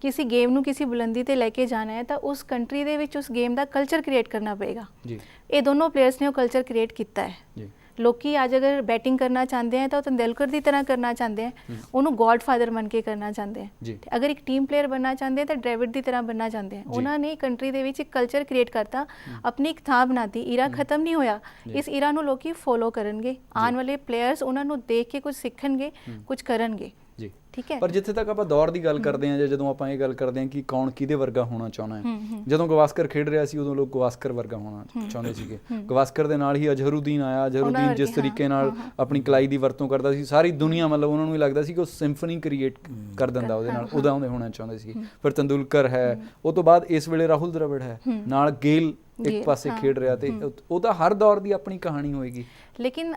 ਕਿਸੇ ਗੇਮ ਨੂੰ ਕਿਸੇ ਬੁਲੰਦੀ ਤੇ ਲੈ ਕੇ ਜਾਣਾ ਹੈ, ਤਾਂ ਉਸ ਕੰਟਰੀ ਦੇ ਵਿੱਚ ਉਸ ਗੇਮ ਦਾ ਕਲਚਰ ਕ੍ਰੀਏਟ ਕਰਨਾ ਪਏਗਾ। ਜੀ, ਇਹ ਦੋਨੋਂ ਪਲੇਅਰਸ ਨੇ ਉਹ ਕਲਚਰ ਕ੍ਰੀਏਟ ਕੀਤਾ ਹੈ। ਜੀ, ਲੋਕੀ ਅੱਜ ਅਗਰ ਬੈਟਿੰਗ ਕਰਨਾ ਚਾਹੁੰਦੇ ਆ ਤਾਂ ਉਹ ਤੇਂਦੁਲਕਰ ਦੀ ਤਰ੍ਹਾਂ ਕਰਨਾ ਚਾਹੁੰਦੇ ਆ, ਉਹਨੂੰ ਗॉडਫਾਦਰ ਮੰਨ ਕੇ ਕਰਨਾ ਚਾਹੁੰਦੇ ਆ। ਜੀ, ਅਗਰ ਇੱਕ ਟੀਮ ਪਲੇਅਰ ਬਣਨਾ ਚਾਹੁੰਦੇ ਆ ਤਾਂ ਡਰਾਵਿਡ ਦੀ ਤਰ੍ਹਾਂ ਬਣਨਾ ਚਾਹੁੰਦੇ ਆ। ਉਹਨਾਂ ਨੇ ਕੰਟਰੀ ਦੇ ਵਿੱਚ ਇੱਕ ਕਲਚਰ ਕ੍ਰੀਏਟ ਕਰਤਾ, ਆਪਣੀ ਇੱਕ ਥਾਂ ਬਣਾਤੀ। ਈਰਾ ਖਤਮ ਨਹੀਂ ਹੋਇਆ, ਇਸ ਈਰਾ ਨੂੰ ਲੋਕੀ ਫੋਲੋ ਕਰਨਗੇ। ਆਉਣ ਵਾਲੇ ਪਲੇਅਰਸ ਉਹਨਾਂ ਨੂੰ ਦੇਖ ਕੇ ਕੁਝ ਸਿੱਖਣਗੇ, ਕੁਝ ਕਰਨਗੇ। ਜੀ, ਠੀਕ ਹੈ। ਪਰ ਜਿੱਥੇ ਤੱਕ ਆਪਾਂ ਦੌਰ ਦੀ ਗੱਲ ਕਰਦੇ ਹਾਂ ਜਾਂ ਜਦੋਂ ਆਪਾਂ ਇਹ ਗੱਲ ਕਰਦੇ ਹਾਂ ਕਿ ਕੌਣ ਕਿਹਦੇ ਵਰਗਾ ਹੋਣਾ ਚਾਹੁੰਦਾ ਹੈ, ਜਦੋਂ ਗਵਾਸਕਰ ਖੇਡ ਰਿਹਾ ਸੀ ਉਦੋਂ ਲੋਕ ਗਵਾਸਕਰ ਵਰਗਾ ਹੋਣਾ ਚਾਹੁੰਦੇ ਸੀਗੇ। ਗਵਾਸਕਰ ਦੇ ਨਾਲ ਹੀ ਅਜ਼ਹਰੁਦੀਨ ਆਇਆ। ਅਜ਼ਹਰੁਦੀਨ ਜਿਸ ਤਰੀਕੇ ਨਾਲ ਆਪਣੀ ਕਲਾਈ ਦੀ ਵਰਤੋਂ ਕਰਦਾ ਸੀ, ਸਾਰੀ ਦੁਨੀਆ ਮਤਲਬ ਉਹਨਾਂ ਨੂੰ ਹੀ ਲੱਗਦਾ ਸੀ ਕਿ ਉਹ ਸਿੰਫਨੀ ਕ੍ਰੀਏਟ ਕਰ ਦਿੰਦਾ ਉਹਦੇ ਨਾਲ, ਉਹਦਾ ਉਹਦੇ ਹੋਣਾ ਚਾਹੁੰਦੇ ਸੀ। ਫਿਰ ਤੰਦੁਲਕਰ ਹੈ, ਉਹ ਤੋਂ ਬਾਅਦ ਇਸ ਵੇਲੇ ਰਾਹੁਲ ਦ੍ਰਵਿੜ ਹੈ, ਨਾਲ ਗੇਲ ਇੱਕ ਪਾਸੇ ਖੇਡ ਰਿਹਾ। ਤੇ ਉਹਦਾ ਹਰ ਦੌਰ ਦੀ ਆਪਣੀ ਕਹਾਣੀ ਹੋਏਗੀ। ਲੇਕਿਨ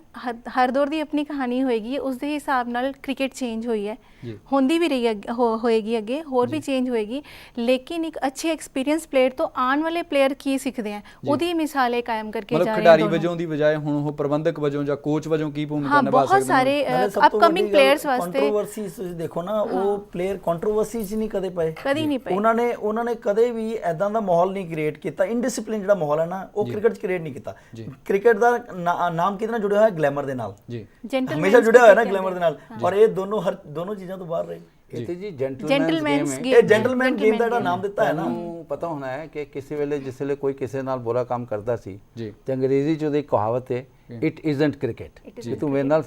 ਹਰ ਦੌਰ ਦੀ ਆਪਣੀ ਕਹਾਣੀ ਹੋਏਗੀ। ਉਸ ਦੇ ਹਿਸਾਬ ਨਾਲ ਕ੍ਰਿਕਟ ਚੇਂਜ ਹੋਈ ਹੈ, ਹੁੰਦੀ ਵੀ ਰਹੀ ਹੋਏਗੀ, ਅੱਗੇ ਹੋਰ ਵੀ ਚੇਂਜ ਹੋਏਗੀ। ਲੇਕਿਨ ਇੱਕ ਅੱਛੇ ਐਕਸਪੀਰੀਅੰਸ ਪਲੇਅਰ ਤੋਂ ਆਉਣ ਵਾਲੇ ਪਲੇਅਰ ਕੀ ਸਿੱਖਦੇ ਆ, ਉਹਦੀ ਮਿਸਾਲੇ ਕਾਇਮ ਕਰਕੇ ਜਾ ਰਹੇ ਮਤਲਬ ਖਿਡਾਰੀ ਵਜੋਂ ਦੀ ਬਜਾਏ ਹੁਣ ਉਹ ਪ੍ਰਬੰਧਕ ਵਜੋਂ ਜਾਂ ਕੋਚ ਵਜੋਂ ਕੀ ਭੂਮਿਕਾ ਨਿਭਾ ਸਕਦੇ ਨੇ? ਬਹੁਤ ਸਾਰੇ ਅਪਕਮਿੰਗ ਪਲੇਅਰਸ ਵਾਸਤੇ ਕੰਟਰੋਵਰਸੀ ਤੁਸੀਂ ਦੇਖੋ ਨਾ, ਉਹ ਪਲੇਅਰ ਕੰਟਰੋਵਰਸੀ 'ਚ ਨਹੀਂ ਕਦੇ ਪਏ, ਕਦੀ ਨਹੀਂ ਪਏ। ਉਹਨਾਂ ਨੇ ਕਦੇ ਵੀ ਐਦਾਂ ਦਾ ਮਾਹੌਲ ਨਹੀਂ ਕ੍ਰੀਏਟ ਕੀਤਾ। ਇਨਡਿਸਪਲਿਨ ਜਿਹੜਾ ਮਾਹੌਲ ਹੈ ਨਾ, ਉਹ ਕ੍ਰਿਕਟ 'ਚ ਕ੍ਰੀਏਟ ਨਹੀਂ ਕੀਤਾ। ਕ੍ਰਿਕਟ ਦਾ ਨਾਮ ਕਿਹਦੇ ਨਾਲ ਜੁੜਿਆ ਹੋਇਆ? ਗਲੈਮਰ ਦੇ ਨਾਲ। ਜੀ, ਹਮੇਸ਼ਾ ਜੁੜਿਆ ਹੋਇਆ ਨਾ ਗਲੈਮਰ ਦੇ ਨਾਲ। ਔਰ ਇਹ ਦੋਨੋਂ ਚੀਜ਼ਾਂ ਤੋਂ ਬਾਹਰ ਰਹੇ। ਇਹ ਤੇ ਜੀ ਜੈਂਟਲਮੈਨਸ ਗੇਮ ਗੇਮ, ਇਹ ਜੈਂਟਲਮੈਨ ਗੇਮ ਦਾ ਜਿਹੜਾ ਨਾਮ ਦਿੱਤਾ ਹੈ ਨਾ, ਨੂੰ ਪਤਾ ਹੋਣਾ ਹੈ ਕਿ ਕਿਸੇ ਵੇਲੇ ਜਿਸ ਵੇਲੇ ਕੋਈ ਕਿਸੇ ਨਾਲ ਬੁਰਾ ਕੰਮ ਕਰਦਾ ਸੀ ਜੀ, ਤੇ ਅੰਗਰੇਜ਼ੀ 'ਚ ਉਹਦੀ ਕਹਾਵਤ ਹੈ, ਇਟ ਇਜ਼ਨਟ ਕ੍ਰਿਕਟ, ਕਿ ਤੂੰ ਮੇਰੇ ਨਾਲ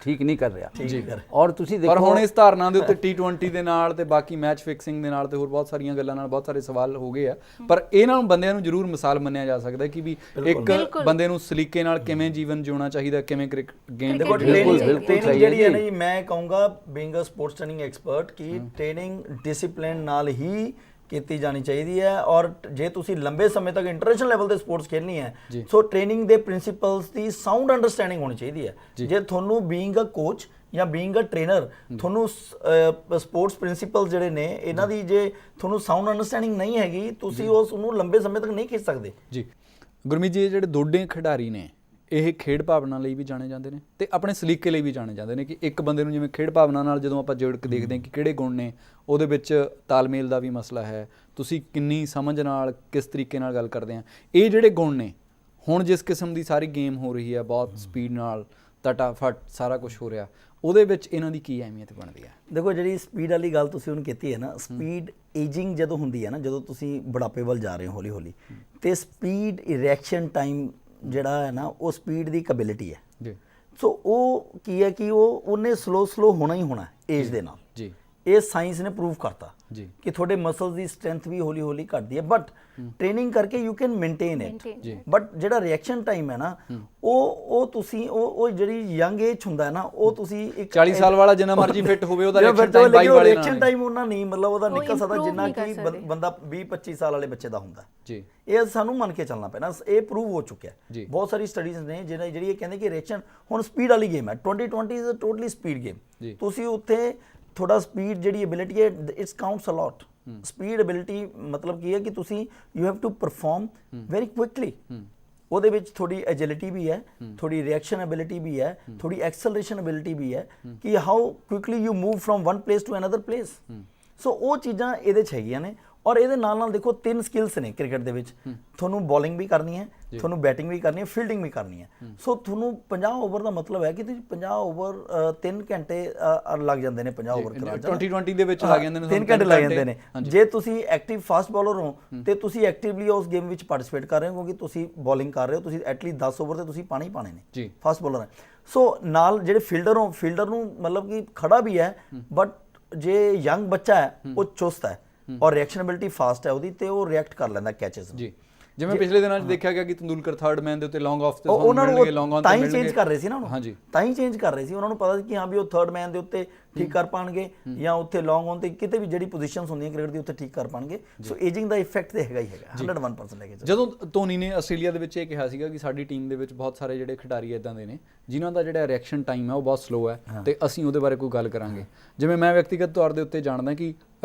ਠੀਕ ਨਹੀਂ ਕਰ ਰਿਹਾ। ਔਰ ਤੁਸੀਂ ਦੇਖੋ, ਪਰ ਹੁਣ ਇਸ ਧਾਰਨਾ ਦੇ ਉੱਤੇ T20 ਦੇ ਨਾਲ ਤੇ ਬਾਕੀ ਮੈਚ ਫਿਕਸਿੰਗ ਦੇ ਨਾਲ ਤੇ ਹੋਰ ਬਹੁਤ ਸਾਰੀਆਂ ਗੱਲਾਂ ਨਾਲ ਬਹੁਤ ਸਾਰੇ ਸਵਾਲ ਹੋ ਗਏ ਆ। ਪਰ ਇਹਨਾਂ ਨੂੰ ਬੰਦਿਆਂ ਨੂੰ ਜ਼ਰੂਰ ਮਿਸਾਲ ਮੰਨਿਆ ਜਾ ਸਕਦਾ ਕਿ ਵੀ ਇੱਕ ਬੰਦੇ ਨੂੰ ਸਲੀਕੇ ਨਾਲ ਕਿਵੇਂ ਜੀਵਨ ਜਿਉਣਾ ਚਾਹੀਦਾ, ਕਿਵੇਂ ਕ੍ਰਿਕਟ ਗੇਮ ਦੇਖੋ ਟ੍ਰੇਨਿੰਗ ਜਿਹੜੀ ਹੈ ਨਾ ਜੀ, ਮੈਂ ਕਹੂੰਗਾ being a sports training expert ਕਿ ਟ੍ਰੇਨਿੰਗ ਡਿਸਪਲਿਨ ਨਾਲ ਹੀ ਕੀਤੀ ਜਾਣੀ ਚਾਹੀਦੀ ਹੈ। ਔਰ ਜੇ ਤੁਸੀਂ ਲੰਬੇ ਸਮੇਂ ਤੱਕ ਇੰਟਰਨੈਸ਼ਨਲ ਲੈਵਲ ਤੇ ਸਪੋਰਟਸ ਖੇਡਣੀ ਹੈ, ਸੋ ਟ੍ਰੇਨਿੰਗ ਦੇ ਪ੍ਰਿੰਸੀਪਲਸ ਦੀ ਸਾਊਂਡ ਅੰਡਰਸਟੈਂਡਿੰਗ ਹੋਣੀ ਚਾਹੀਦੀ ਹੈ। ਜੇ ਤੁਹਾਨੂੰ ਬੀਇੰਗ ਅ ਕੋਚ ਜਾਂ ਬੀਇੰਗ ਅ ਟ੍ਰੇਨਰ ਤੁਹਾਨੂੰ ਸਪੋਰਟਸ ਪ੍ਰਿੰਸੀਪਲਸ ਜਿਹੜੇ ਨੇ ਇਹਨਾਂ ਦੀ ਜੇ ਤੁਹਾਨੂੰ ਸਾਊਂਡ ਅੰਡਰਸਟੈਂਡਿੰਗ ਨਹੀਂ ਹੈਗੀ, ਤੁਸੀਂ ਉਸ ਨੂੰ ਲੰਬੇ ਸਮੇਂ ਤੱਕ ਨਹੀਂ ਖੇਡ ਸਕਦੇ। ਜੀ, ਗੁਰਮੀਤ ਜੀ, ਜਿਹੜੇ ਦੋਡੇ ਖਿਡਾਰੀ ਨੇ ਇਹ ਖੇਡ ਭਾਵਨਾ ਲਈ ਵੀ ਜਾਣੇ ਜਾਂਦੇ ਨੇ ਤੇ ਆਪਣੇ ਸਲੀਕੇ ਲਈ ਵੀ ਜਾਣੇ ਜਾਂਦੇ ਨੇ। ਕਿ ਇੱਕ ਬੰਦੇ ਨੂੰ ਜਿਵੇਂ ਖੇਡ ਭਾਵਨਾ ਨਾਲ ਜਦੋਂ ਆਪਾਂ ਜੋੜ ਕੇ ਦੇਖਦੇ ਹਾਂ ਕਿ ਕਿਹੜੇ ਗੁਣ ਨੇ, ਉਹਦੇ ਵਿੱਚ ਤਾਲਮੇਲ ਦਾ ਵੀ ਮਸਲਾ ਹੈ, ਤੁਸੀਂ ਕਿੰਨੀ ਸਮਝ ਨਾਲ ਕਿਸ ਤਰੀਕੇ ਨਾਲ ਗੱਲ ਕਰਦੇ ਆ, ਇਹ ਜਿਹੜੇ ਗੁਣ ਨੇ। ਹੁਣ ਜਿਸ ਕਿਸਮ ਦੀ ਸਾਰੀ ਗੇਮ ਹੋ ਰਹੀ ਹੈ, ਬਹੁਤ ਸਪੀਡ ਨਾਲ ਤਟਾਫਟ ਸਾਰਾ ਕੁਝ ਹੋ ਰਿਹਾ, ਉਹਦੇ ਵਿੱਚ ਇਹਨਾਂ ਦੀ ਕੀ ਅਹਿਮੀਅਤ ਬਣਦੀ ਹੈ? ਦੇਖੋ, ਜਿਹੜੀ ਸਪੀਡ ਵਾਲੀ ਗੱਲ ਤੁਸੀਂ ਹੁਣ ਕੀਤੀ ਹੈ ਨਾ, ਸਪੀਡ ਏਜਿੰਗ ਜਦੋਂ ਹੁੰਦੀ ਹੈ ਨਾ, ਜਦੋਂ ਤੁਸੀਂ ਬੁਢਾਪੇ ਵੱਲ ਜਾ ਰਹੇ ਹੋ ਹੌਲੀ ਹੌਲੀ, ਤੇ ਸਪੀਡ ਰਿਐਕਸ਼ਨ ਟਾਈਮ ਜਿਹੜਾ ਹੈ ਨਾ, ਉਹ ਸਪੀਡ ਦੀ ਇੱਕ ਐਬਿਲਿਟੀ ਹੈ ਜੀ। ਸੋ ਉਹ ਕੀ ਹੈ ਕਿ ਉਹਨੇ ਸਲੋ ਹੋਣਾ ਹੀ ਹੋਣਾ ਏਜ ਦੇ ਨਾਲ ਜੀ। ਇਹ ਸਾਇੰਸ ਨੇ ਪ੍ਰੂਵ ਕਰਤਾ ਜੀ ਕਿ ਤੁਹਾਡੇ ਮਸਲਸ ਦੀ ਸਟਰੈਂਥ ਵੀ ਹੌਲੀ ਹੌਲੀ ਘਟਦੀ ਹੈ, ਬਟ ਟ੍ਰੇਨਿੰਗ ਕਰਕੇ you can maintain it. But ਜਿਹੜਾ ਰਿਐਕਸ਼ਨ ਟਾਈਮ ਹੈ ਨਾ, ਉਹ ਤੁਸੀਂ ਉਹ ਜਿਹੜੀ ਯੰਗ ਏਜ ਹੁੰਦਾ ਹੈ ਨਾ, ਉਹ ਤੁਸੀਂ ਇੱਕ 40 ਸਾਲ ਵਾਲਾ ਜਿੰਨਾ ਮਰਜ਼ੀ ਫਿੱਟ ਹੋਵੇ ਉਹਦਾ ਰਿਐਕਸ਼ਨ ਟਾਈਮ 22 ਵਾਲੇ ਨਾਲ, ਰਿਐਕਸ਼ਨ ਟਾਈਮ ਉਹਨਾਂ ਨਹੀਂ, ਮਤਲਬ ਉਹਦਾ ਨਿਕਲ ਸਕਦਾ ਜਿੰਨਾ ਕਿ ਬੰਦਾ 20-25 ਸਾਲ ਵਾਲੇ ਬੱਚੇ ਦਾ ਹੁੰਦਾ ਜੀ। ਇਹ ਸਾਨੂੰ ਮੰਨ ਕੇ ਚੱਲਣਾ ਪੈਣਾ, ਇਹ ਪ੍ਰੂਵ ਹੋ ਚੁੱਕਿਆ। ਬਹੁਤ ਸਾਰੀ ਸਟੱਡੀਜ਼ ਨੇ ਜਿਹੜੀ ਇਹ ਕਹਿੰਦੇ ਕਿ ਰਿਐਕਸ਼ਨ ਹੁਣ ਸਪੀਡ ਵਾਲੀ ਗੇਮ ਹੈ। 2020 is a totally speed game. ਤੁਸੀਂ ਉੱਥੇ ਥੋੜਾ ਸਪੀਡ ਜਿਹੜੀ ਐਬਿਲਿਟੀ ਹੈ, it's counts a lot. Speed ability ਮਤਲਬ ਕੀ ਹੈ ਕਿ ਤੁਸੀਂ you have to perform very quickly. ਉਹਦੇ ਵਿੱਚ ਥੋੜੀ ਐਜਿਲਿਟੀ ਵੀ ਹੈ, ਥੋੜੀ ਰਿਐਕਸ਼ਨ ਐਬਿਲਿਟੀ ਵੀ ਹੈ, ਥੋੜੀ ਐਕਸਲਰੇਸ਼ਨ ਐਬਿਲਿਟੀ ਵੀ ਹੈ ਕਿ how quickly you move from one place to another place. So ਉਹ ਚੀਜ਼ਾਂ ਇਹਦੇ 'ਚ ਹੈਗੀਆਂ ਨੇ। ਔਰ ਇਹਦੇ ਨਾਲ ਨਾਲ ਦੇਖੋ 3 ਸਕਿੱਲਸ ਨੇ ਕ੍ਰਿਕਟ ਦੇ ਵਿੱਚ। ਤੁਹਾਨੂੰ ਬੋਲਿੰਗ ਵੀ ਕਰਨੀ ਹੈ, ਤੁਹਾਨੂੰ ਬੈਟਿੰਗ ਵੀ ਕਰਨੀ ਹੈ, ਫੀਲਡਿੰਗ ਵੀ ਕਰਨੀ ਹੈ। ਸੋ ਤੁਹਾਨੂੰ 50 ਓਵਰ ਦਾ ਮਤਲਬ ਹੈ ਕਿ ਤੁਸੀਂ 50 ਓਵਰ 3 ਘੰਟੇ ਲੱਗ ਜਾਂਦੇ ਨੇ 50 ਓਵਰ ਕਰਾ 2020 ਦੇ ਵਿੱਚ ਲੱਗ ਜਾਂਦੇ ਨੇ 3 ਘੰਟੇ ਲੱਗ ਜਾਂਦੇ ਨੇ। ਜੇ ਤੁਸੀਂ ਐਕਟਿਵ ਫਾਸਟ ਬੋਲਰ ਹੋ ਤੇ ਤੁਸੀਂ ਐਕਟਿਵਲੀ ਉਸ ਗੇਮ ਵਿੱਚ ਪਾਰਟਿਸਿਪੇਟ ਕਰ ਰਹੇ ਹੋ, ਕਿਉਂਕਿ ਤੁਸੀਂ ਬੋਲਿੰਗ ਕਰ ਰਹੇ ਹੋ, ਤੁਸੀਂ ਐਟਲੀਸਟ 10 ਓਵਰ ਤੇ ਤੁਸੀਂ ਪਾਣੇ ਹੀ ਪਾਣੇ ਨੇ, ਫਾਸਟ ਬੋਲਰ ਹੈ। ਸੋ ਨਾਲ ਜਿਹੜੇ ਫੀਲਡਰ ਨੂੰ ਮਤਲਬ ਕਿ ਖੜਾ ਵੀ ਹੈ, ਬਟ ਜੇ ਯੰਗ ਬੱਚਾ ਹੈ ਉਹ ਚੁਸਤ ਹੈ ਔਰ ਰਿਐਕਸ਼ਨੈਬਿਲਿਟੀ ਫਾਸਟ ਹੈ ਉਹਦੀ, ਤੇ ਉਹ ਰਿਐਕਟ ਕਰ ਲੈਂਦਾ ਕੈਚਸ ਜੀ। ਜਿਵੇਂ ਪਿਛਲੇ ਦਿਨਾਂ 'ਚ ਦੇਖਿਆ ਗਿਆ ਕਿ ਤੰਦੂਲਕਰ ਥਰਡ ਮੈਨ ਦੇ ਉੱਤੇ ਲੌਂਗ ਆਫ ਤੇ ਉਹਨਾਂ ਨੂੰ ਤਾਂ ਹੀ ਚੇਂਜ ਕਰ ਰਹੇ ਸੀ ਨਾ ਉਹਨੂੰ, ਤਾਂ ਹੀ ਚੇਂਜ ਕਰ ਰਹੇ ਸੀ। ਉਹਨਾਂ ਨੂੰ ਪਤਾ ਸੀ ਕਿ ਹਾਂ ਵੀ ਉਹ ਥਰਡ ਮੈਨ ਦੇ ਉੱਤੇ ਠੀਕ ਕਰ ਪਾਣਗੇ ਜਾਂ ਉੱਥੇ ਲੌਂਗ ਔਨ ਤੇ ਕਿਤੇ ਵੀ ਜਿਹੜੀ ਪੋਜੀਸ਼ਨਸ ਹੁੰਦੀਆਂ ਕ੍ਰਿਕਟ ਦੀ ਉੱਥੇ ਠੀਕ ਕਰ ਪਾਣਗੇ। ਸੋ ਏਜਿੰਗ ਦਾ ਇਫੈਕਟ ਤੇ ਹੈਗਾ ਹੀ ਹੈਗਾ 101% ਲੈ ਕੇ ਚੱਲੋ। ਜਦੋਂ ਧੋਨੀ ਨੇ ਆਸਟ੍ਰੇਲੀਆ ਦੇ ਵਿੱਚ ਇਹ ਕਿਹਾ ਸੀਗਾ ਕਿ ਸਾਡੀ ਟੀਮ ਦੇ ਵਿੱਚ ਬਹੁਤ ਸਾਰੇ ਜਿਹੜੇ ਖਿਡਾਰੀ ਇਦਾਂ ਦੇ ਨੇ ਜਿਨ੍ਹਾਂ ਦਾ ਜਿਹੜਾ ਰਿਐਕਸ਼ਨ ਟਾਈਮ ਹੈ ਉਹ ਬਹੁਤ ਸਲੋ ਹੈ ਤੇ ਅਸੀਂ ਉਹਦੇ ਬਾਰੇ ਕੋਈ ਗੱਲ ਕਰਾਂਗੇ। ਜਿਵੇਂ ਮੈਂ ਵਿਅਕਤੀਗਤ ਤੌਰ ਦੇ ਉੱਤੇ ਜਾਣਦਾ ਕਿ